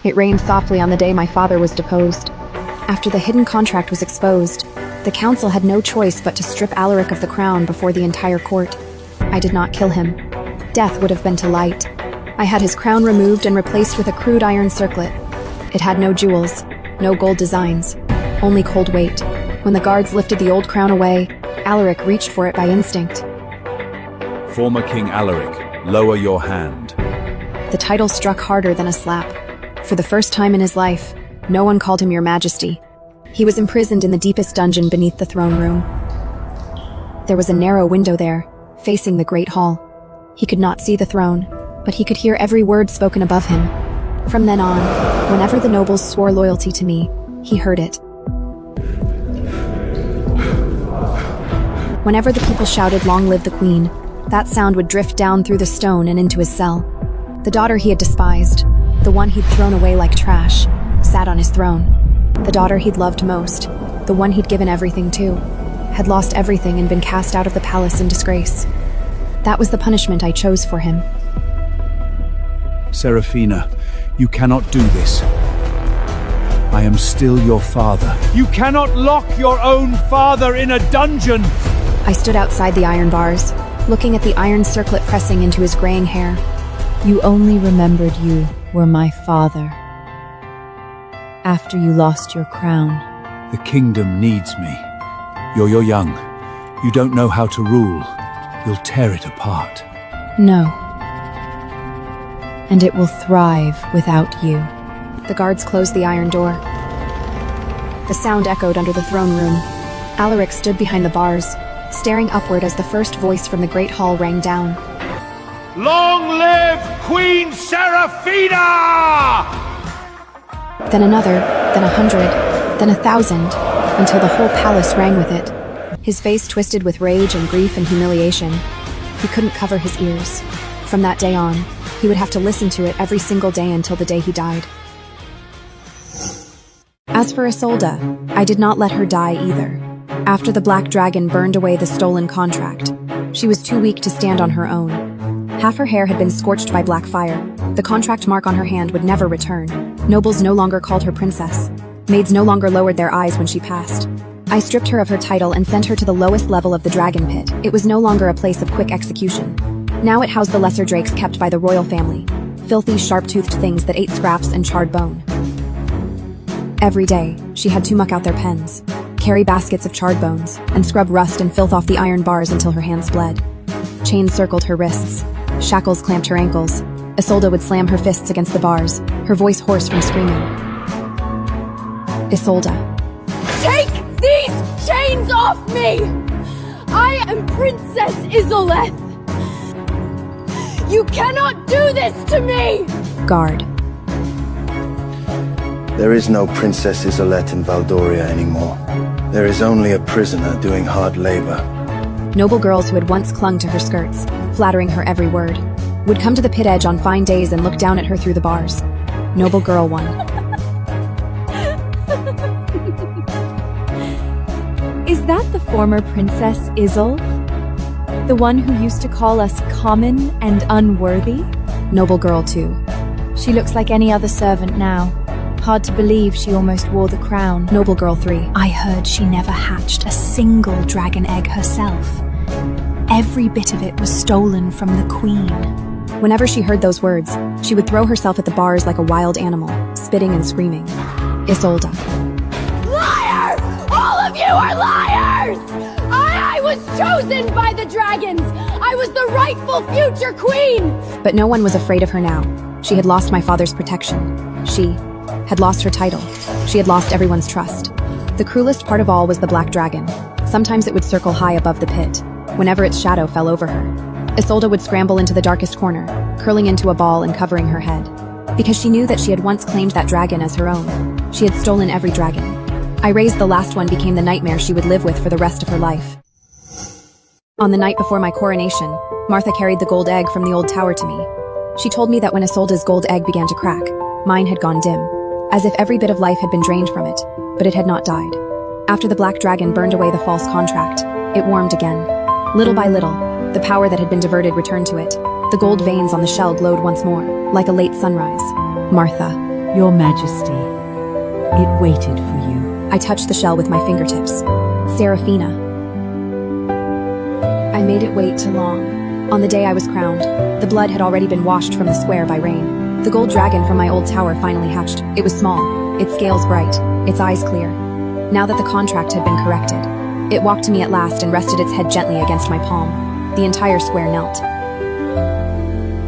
It rained softly on the day my father was deposed. After the hidden contract was exposed, the council had no choice but to strip Alaric of the crown before the entire court. I did not kill him. Death would have been to light. I had his crown removed and replaced with a crude iron circlet. It had no jewels, no gold designs, only cold weight. When the guards lifted the old crown away, Alaric reached for it by instinct. Former King Alaric, lower your hand. The title struck harder than a slap. For the first time in his life, no one called him Your Majesty. He was imprisoned in the deepest dungeon beneath the throne room. There was a narrow window there, facing the great hall. He could not see the throne, but he could hear every word spoken above him. From then on, whenever the nobles swore loyalty to me, he heard it. Whenever the people shouted, "Long live the Queen," that sound would drift down through the stone and into his cell. The daughter he had despised, the one he'd thrown away like trash, sat on his throne. The daughter he'd loved most, the one he'd given everything to, had lost everything and been cast out of the palace in disgrace. That was the punishment I chose for him. Seraphina, you cannot do this. I am still your father. You cannot lock your own father in a dungeon! I stood outside the iron bars, looking at the iron circlet pressing into his graying hair. You only remembered you were my father. After you lost your crown. The kingdom needs me. You're young. You don't know how to rule. You'll tear it apart. No. And it will thrive without you. The guards closed the iron door. The sound echoed under the throne room. Alaric stood behind the bars, staring upward as the first voice from the great hall rang down. Long live Queen Seraphina! Then another, then 100, then 1,000, until the whole palace rang with it. His face twisted with rage and grief and humiliation. He couldn't cover his ears. From that day on, he would have to listen to it every single day until the day he died. As for Isolde, I did not let her die either. After the black dragon burned away the stolen contract, She was too weak to stand on her own. Half her hair had been scorched by black fire. The contract mark on her hand would never return. Nobles no longer called her princess. Maids no longer lowered their eyes when she passed. I stripped her of her title and sent her to the lowest level of the dragon pit. It was no longer a place of quick execution. Now it housed the lesser drakes kept by the royal family. Filthy, sharp-toothed things that ate scraps and charred bone. Every day, she had to muck out their pens, carry baskets of charred bones, and scrub rust and filth off the iron bars until her hands bled. Chains circled her wrists. Shackles clamped her ankles. Isolde would slam her fists against the bars, her voice hoarse from screaming. Isolde. Take these chains off me! I am Princess Isoleth! You cannot do this to me! Guard. There is no Princess Isoleth in Valdoria anymore. There is only a prisoner doing hard labor. Noble girls who had once clung to her skirts, flattering her every word, would come to the pit edge on fine days and look down at her through the bars. Noble girl 1. Is that the former Princess Isolde? The one who used to call us common and unworthy? Noble girl 2. She looks like any other servant now. Hard to believe she almost wore the crown. Noble girl 3. I heard she never hatched a single dragon egg herself. Every bit of it was stolen from the queen. Whenever she heard those words, she would throw herself at the bars like a wild animal, spitting and screaming. Isolde. Liar! All of you are liars! I was chosen by the dragons! I was the rightful future queen! But no one was afraid of her now. She had lost my father's protection. She had lost her title. She had lost everyone's trust. The cruelest part of all was the black dragon. Sometimes it would circle high above the pit, whenever its shadow fell over her. Isolde would scramble into the darkest corner, curling into a ball and covering her head. Because she knew that she had once claimed that dragon as her own. She had stolen every dragon. I raised the last one became the nightmare she would live with for the rest of her life. On the night before my coronation, Martha carried the gold egg from the old tower to me. She told me that when Isolde's gold egg began to crack, mine had gone dim, as if every bit of life had been drained from it, but it had not died. After the black dragon burned away the false contract, it warmed again. Little by little, the power that had been diverted returned to it. The gold veins on the shell glowed once more, like a late sunrise. Martha. Your Majesty, it waited for you. I touched the shell with my fingertips. Serafina. I made it wait too long. On the day I was crowned, the blood had already been washed from the square by rain. The gold dragon from my old tower finally hatched. It was small, its scales bright, its eyes clear. Now that the contract had been corrected, it walked to me at last and rested its head gently against my palm. The entire square knelt.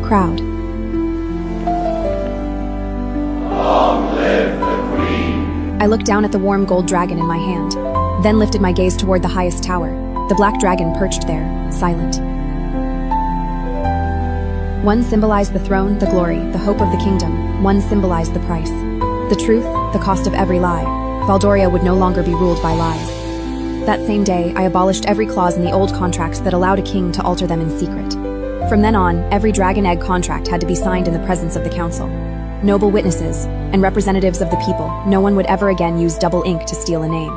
Crowd. Long live the Queen! I looked down at the warm gold dragon in my hand, then lifted my gaze toward the highest tower. The black dragon perched there, silent. One symbolized the throne, the glory, the hope of the kingdom. One symbolized the price. The truth, the cost of every lie. Valdoria would no longer be ruled by lies. That same day, I abolished every clause in the old contracts that allowed a king to alter them in secret. From then on, every dragon egg contract had to be signed in the presence of the council. Noble witnesses, and representatives of the people, no one would ever again use double ink to steal a name.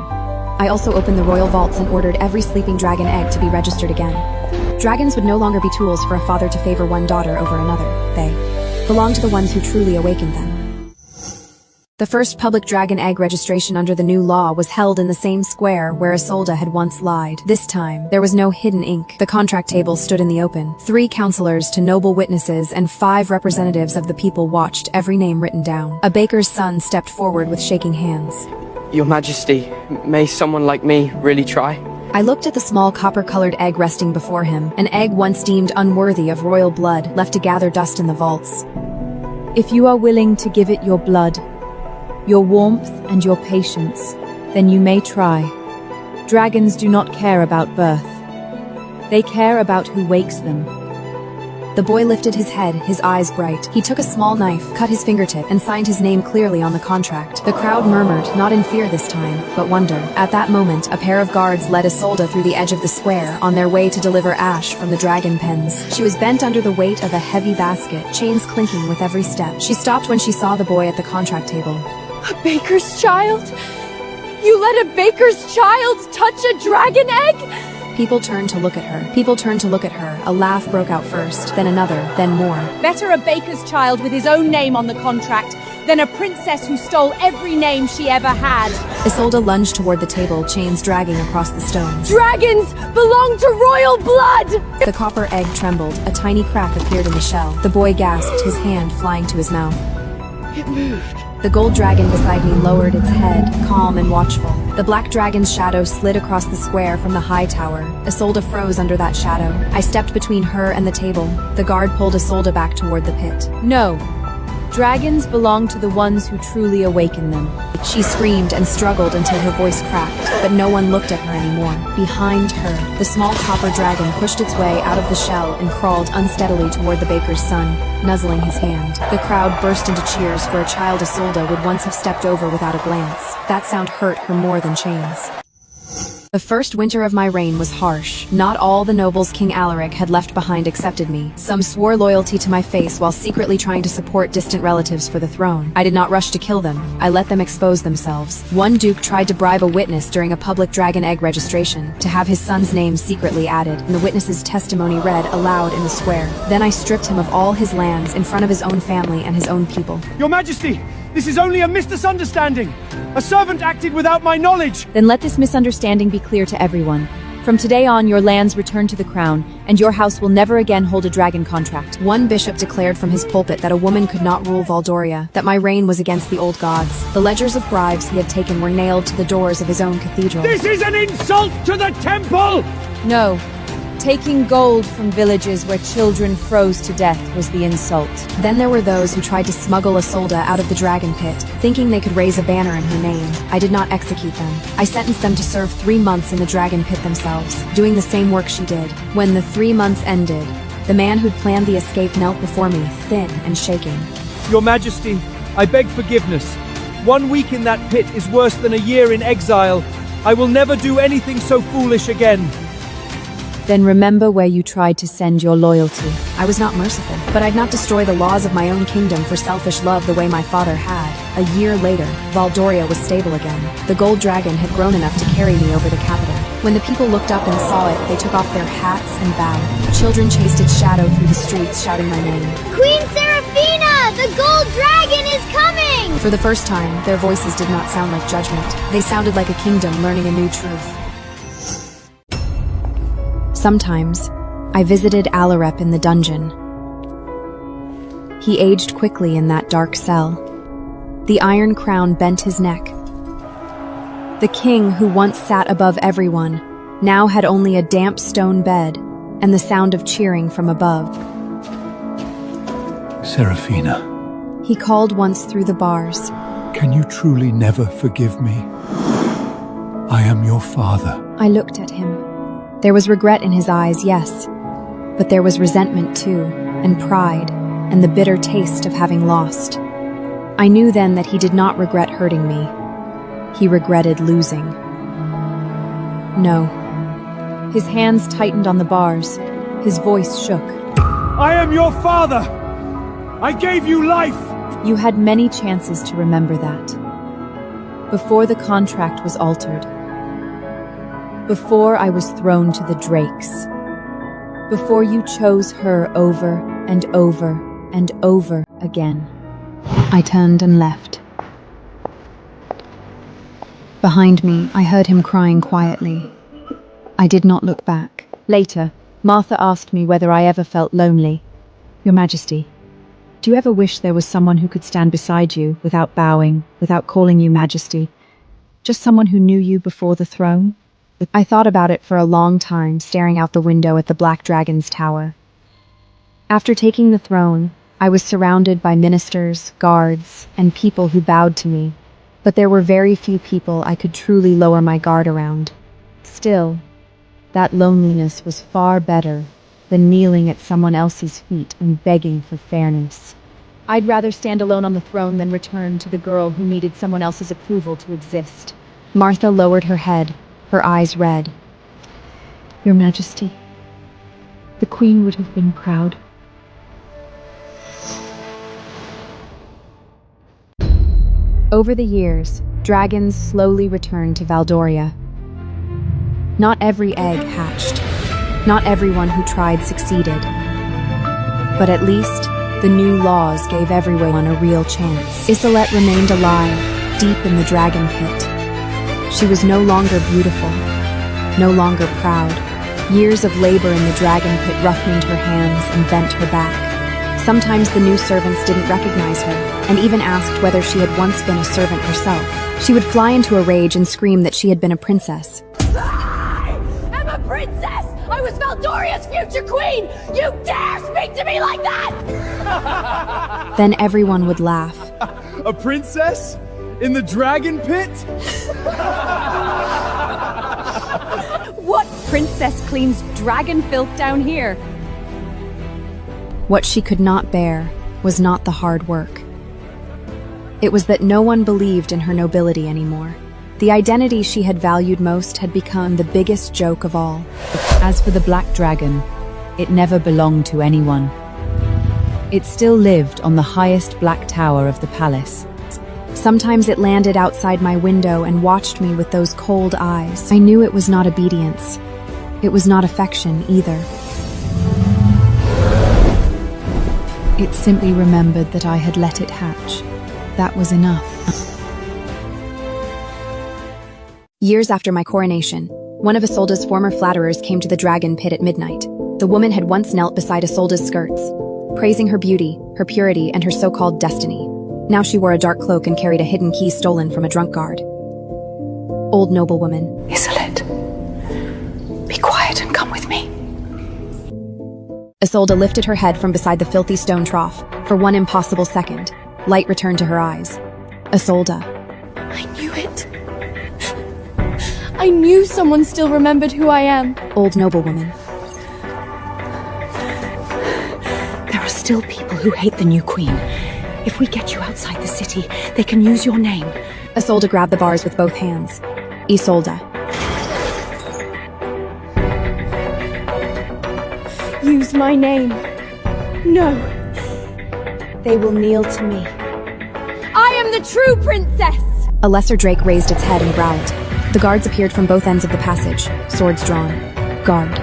I also opened the royal vaults and ordered every sleeping dragon egg to be registered again. Dragons would no longer be tools for a father to favor one daughter over another. They belonged to the ones who truly awakened them. The first public dragon egg registration under the new law was held in the same square where Isolde had once lied. This time, there was no hidden ink. The contract table stood in the open. 3 counselors to noble witnesses and 5 representatives of the people watched every name written down. A baker's son stepped forward with shaking hands. Your Majesty, may someone like me really try? I looked at the small copper-colored egg resting before him, an egg once deemed unworthy of royal blood, left to gather dust in the vaults. If you are willing to give it your blood, your warmth and your patience, then you may try. Dragons do not care about birth. They care about who wakes them. The boy lifted his head, his eyes bright. He took a small knife, cut his fingertip, and signed his name clearly on the contract. The crowd murmured, not in fear this time, but wonder. At that moment, a pair of guards led Isolde through the edge of the square, on their way to deliver ash from the dragon pens. She was bent under the weight of a heavy basket, chains clinking with every step. She stopped when she saw the boy at the contract table. A baker's child? You let a baker's child touch a dragon egg? People turned to look at her. People turned to look at her. A laugh broke out first, then another, then more. Better a baker's child with his own name on the contract than a princess who stole every name she ever had. Isolde lunged toward the table, chains dragging across the stones. Dragons belong to royal blood! The copper egg trembled. A tiny crack appeared in the shell. The boy gasped, his hand flying to his mouth. It moved. The gold dragon beside me lowered its head, calm and watchful. The black dragon's shadow slid across the square from the high tower. Isolde froze under that shadow. I stepped between her and the table. The guard pulled Isolde back toward the pit. No. Dragons belong to the ones who truly awaken them. She screamed and struggled until her voice cracked, but no one looked at her anymore. Behind her, the small copper dragon pushed its way out of the shell and crawled unsteadily toward the baker's son, nuzzling his hand. The crowd burst into cheers for a child Isolde would once have stepped over without a glance. That sound hurt her more than chains. The first winter of my reign was harsh. Not all the nobles King Alaric had left behind accepted me. Some swore loyalty to my face while secretly trying to support distant relatives for the throne. I did not rush to kill them. I let them expose themselves. One duke tried to bribe a witness during a public dragon egg registration to have his son's name secretly added, and the witness's testimony read aloud in the square. Then I stripped him of all his lands in front of his own family and his own people. Your Majesty, this is only a misunderstanding. A servant acted without my knowledge. Then let this misunderstanding be clear to everyone. From today on, your lands return to the crown, and your house will never again hold a dragon contract. One bishop declared from his pulpit that a woman could not rule Valdoria, that my reign was against the old gods. The ledgers of bribes he had taken were nailed to the doors of his own cathedral. This is an insult to the temple! No. Taking gold from villages where children froze to death was the insult. Then there were those who tried to smuggle Isolde out of the dragon pit, thinking they could raise a banner in her name. I did not execute them. I sentenced them to serve 3 months in the dragon pit themselves, doing the same work she did. When the 3 months ended, the man who'd planned the escape knelt before me, thin and shaking. Your Majesty, I beg forgiveness. 1 week in that pit is worse than a year in exile. I will never do anything so foolish again. Then remember where you tried to send your loyalty. I was not merciful, but I'd not destroy the laws of my own kingdom for selfish love the way my father had. A year later, Valdoria was stable again. The gold dragon had grown enough to carry me over the capital. When the people looked up and saw it, they took off their hats and bowed. Children chased its shadow through the streets, shouting my name. Queen Seraphina! The gold dragon is coming! For the first time, their voices did not sound like judgment. They sounded like a kingdom learning a new truth. Sometimes, I visited Alarep in the dungeon. He aged quickly in that dark cell. The iron crown bent his neck. The king, who once sat above everyone, now had only a damp stone bed and the sound of cheering from above. Seraphina. He called once through the bars. Can you truly never forgive me? I am your father. I looked at him. There was regret in his eyes, yes, but there was resentment too, and pride, and the bitter taste of having lost. I knew then that he did not regret hurting me. He regretted losing. No. His hands tightened on the bars. His voice shook. I am your father! I gave you life! You had many chances to remember that. Before the contract was altered. Before I was thrown to the drakes. Before you chose her over and over and over again. I turned and left. Behind me, I heard him crying quietly. I did not look back. Later, Martha asked me whether I ever felt lonely. Your Majesty, do you ever wish there was someone who could stand beside you without bowing, without calling you Majesty? Just someone who knew you before the throne? I thought about it for a long time, staring out the window at the Black Dragon's tower. After taking the throne, I was surrounded by ministers, guards, and people who bowed to me, but there were very few people I could truly lower my guard around. Still, that loneliness was far better than kneeling at someone else's feet and begging for fairness. I'd rather stand alone on the throne than return to the girl who needed someone else's approval to exist. Martha lowered her head, her eyes red. Your Majesty, the Queen would have been proud. Over the years, dragons slowly returned to Valdoria. Not every egg hatched. Not everyone who tried succeeded. But at least, the new laws gave everyone a real chance. Isolette remained alive, deep in the dragon pit. She was no longer beautiful, no longer proud. Years of labor in the dragon pit roughened her hands and bent her back. Sometimes the new servants didn't recognize her, and even asked whether she had once been a servant herself. She would fly into a rage and scream that she had been a princess. I am a princess! I was Valdoria's future queen! You dare speak to me like that! Then everyone would laugh. A princess? In the dragon pit? What princess cleans dragon filth down here? What she could not bear was not the hard work. It was that no one believed in her nobility anymore. The identity she had valued most had become the biggest joke of all. As for the black dragon, it never belonged to anyone. It still lived on the highest black tower of the palace. Sometimes it landed outside my window and watched me with those cold eyes. I knew it was not obedience. It was not affection either. It simply remembered that I had let it hatch. That was enough. Years after my coronation, one of Isolda's former flatterers came to the dragon pit at midnight. The woman had once knelt beside Isolda's skirts, praising her beauty, her purity, and her so-called destiny. Now she wore a dark cloak and carried a hidden key stolen from a drunk guard. Old noblewoman. Isolette, be quiet and come with me. Isolda lifted her head from beside the filthy stone trough. For one impossible second, light returned to her eyes. Isolda. I knew it. I knew someone still remembered who I am. Old noblewoman. There are still people who hate the new queen. If we get you outside the city, they can use your name. Isolda grabbed the bars with both hands. Isolda. Use my name. No. They will kneel to me. I am the true princess! A lesser drake raised its head and growled. The guards appeared from both ends of the passage, swords drawn. Guard.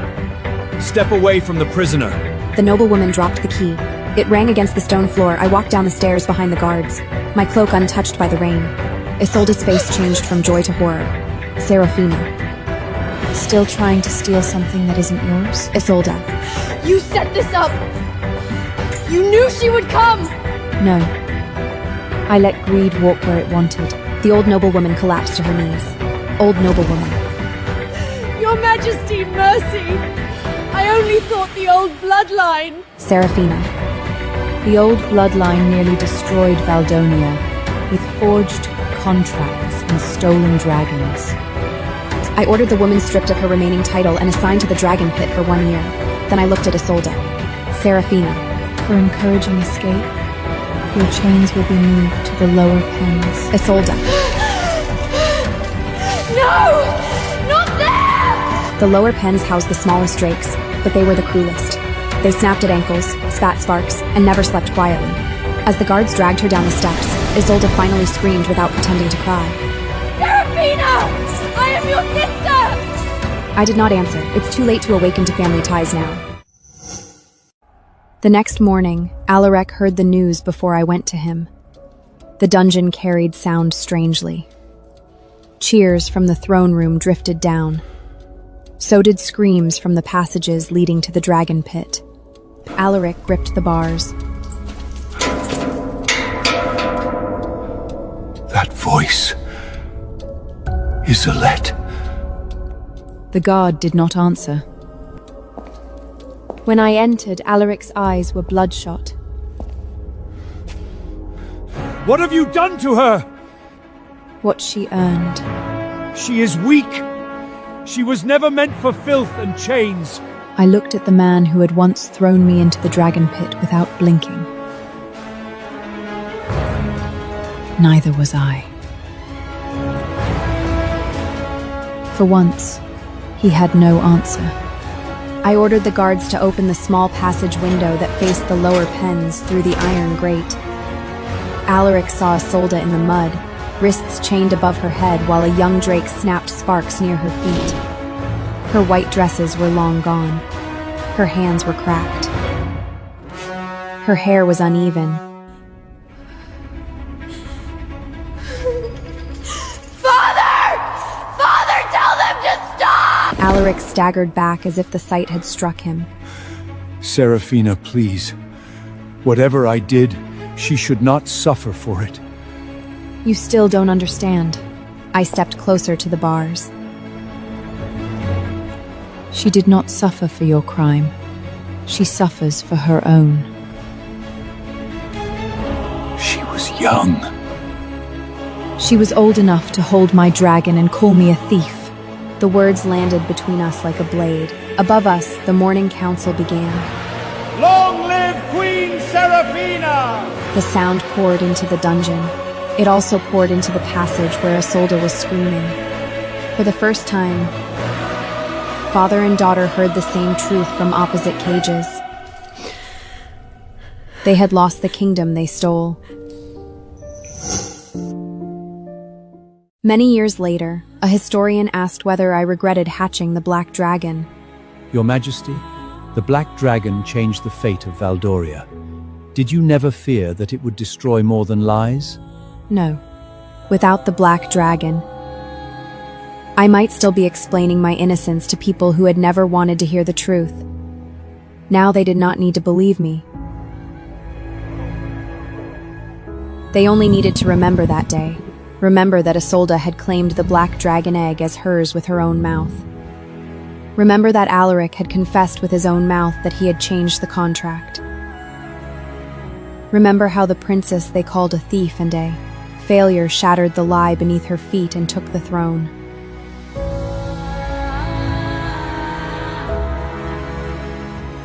Step away from the prisoner. The noblewoman dropped the key. It rang against the stone floor. I walked down the stairs behind the guards, my cloak untouched by the rain. Isolda's face changed from joy to horror. Serafina. Still trying to steal something that isn't yours? Isolda. You set this up! You knew she would come! No. I let greed walk where it wanted. The old noblewoman collapsed to her knees. Old noblewoman. Your Majesty, mercy! I only thought the old bloodline! Serafina. The old bloodline nearly destroyed Valdonia with forged contracts and stolen dragons. I ordered the woman stripped of her remaining title and assigned to the dragon pit for 1 year. Then I looked at Isolda. Serafina. For encouraging escape, your chains will be moved to the lower pens. Isolda. No! Not there! The lower pens housed the smallest drakes, but they were the cruelest. They snapped at ankles, spat sparks, and never slept quietly. As the guards dragged her down the steps, Isolda finally screamed without pretending to cry. Serafina! I am your sister! I did not answer. It's too late to awaken to family ties now. The next morning, Alaric heard the news before I went to him. The dungeon carried sound strangely. Cheers from the throne room drifted down. So did screams from the passages leading to the dragon pit. Alaric gripped the bars. That voice. Isolette. The guard did not answer. When I entered, Alaric's eyes were bloodshot. What have you done to her? What she earned. She is weak. She was never meant for filth and chains. I looked at the man who had once thrown me into the dragon pit without blinking. Neither was I. For once, he had no answer. I ordered the guards to open the small passage window that faced the lower pens through the iron grate. Alaric saw Isolda in the mud, wrists chained above her head while a young drake snapped sparks near her feet. Her white dresses were long gone. Her hands were cracked. Her hair was uneven. Father! Father, tell them to stop! Alaric staggered back as if the sight had struck him. Seraphina, please. Whatever I did, she should not suffer for it. You still don't understand. I stepped closer to the bars. She did not suffer for your crime. She suffers for her own. She was young. She was old enough to hold my dragon and call me a thief. The words landed between us like a blade. Above us, the morning council began. Long live Queen Seraphina! The sound poured into the dungeon. It also poured into the passage where Isolde was screaming. For the first time, father and daughter heard the same truth from opposite cages. They had lost the kingdom they stole. Many years later, a historian asked whether I regretted hatching the Black Dragon. Your Majesty, the Black Dragon changed the fate of Valdoria. Did you never fear that it would destroy more than lies? No. Without the Black Dragon, I might still be explaining my innocence to people who had never wanted to hear the truth. Now they did not need to believe me. They only needed to remember that day. Remember that Isolde had claimed the Black Dragon egg as hers with her own mouth. Remember that Alaric had confessed with his own mouth that he had changed the contract. Remember how the princess they called a thief and a failure shattered the lie beneath her feet and took the throne.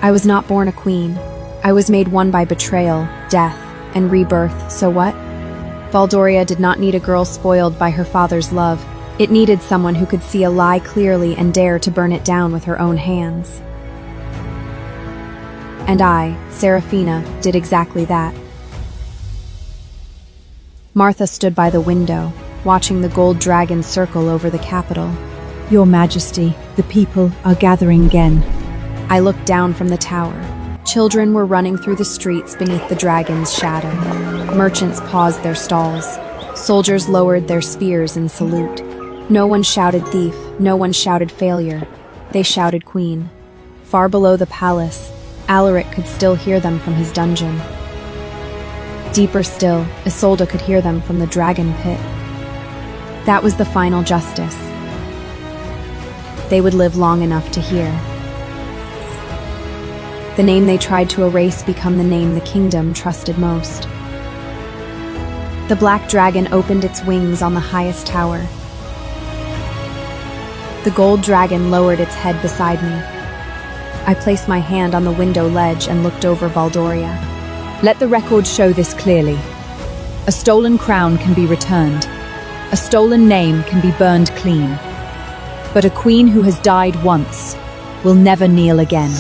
I was not born a queen. I was made one by betrayal, death, and rebirth, so what? Valdoria did not need a girl spoiled by her father's love. It needed someone who could see a lie clearly and dare to burn it down with her own hands. And I, Seraphina, did exactly that. Martha stood by the window, watching the gold dragon circle over the capital. Your Majesty, the people are gathering again. I looked down from the tower. Children were running through the streets beneath the dragon's shadow. Merchants paused their stalls. Soldiers lowered their spears in salute. No one shouted thief, no one shouted failure. They shouted queen. Far below the palace, Alaric could still hear them from his dungeon. Deeper still, Isolde could hear them from the dragon pit. That was the final justice. They would live long enough to hear. The name they tried to erase become the name the kingdom trusted most. The Black Dragon opened its wings on the highest tower. The gold dragon lowered its head beside me. I placed my hand on the window ledge and looked over Valdoria. Let the record show this clearly. A stolen crown can be returned. A stolen name can be burned clean. But a queen who has died once will never kneel again.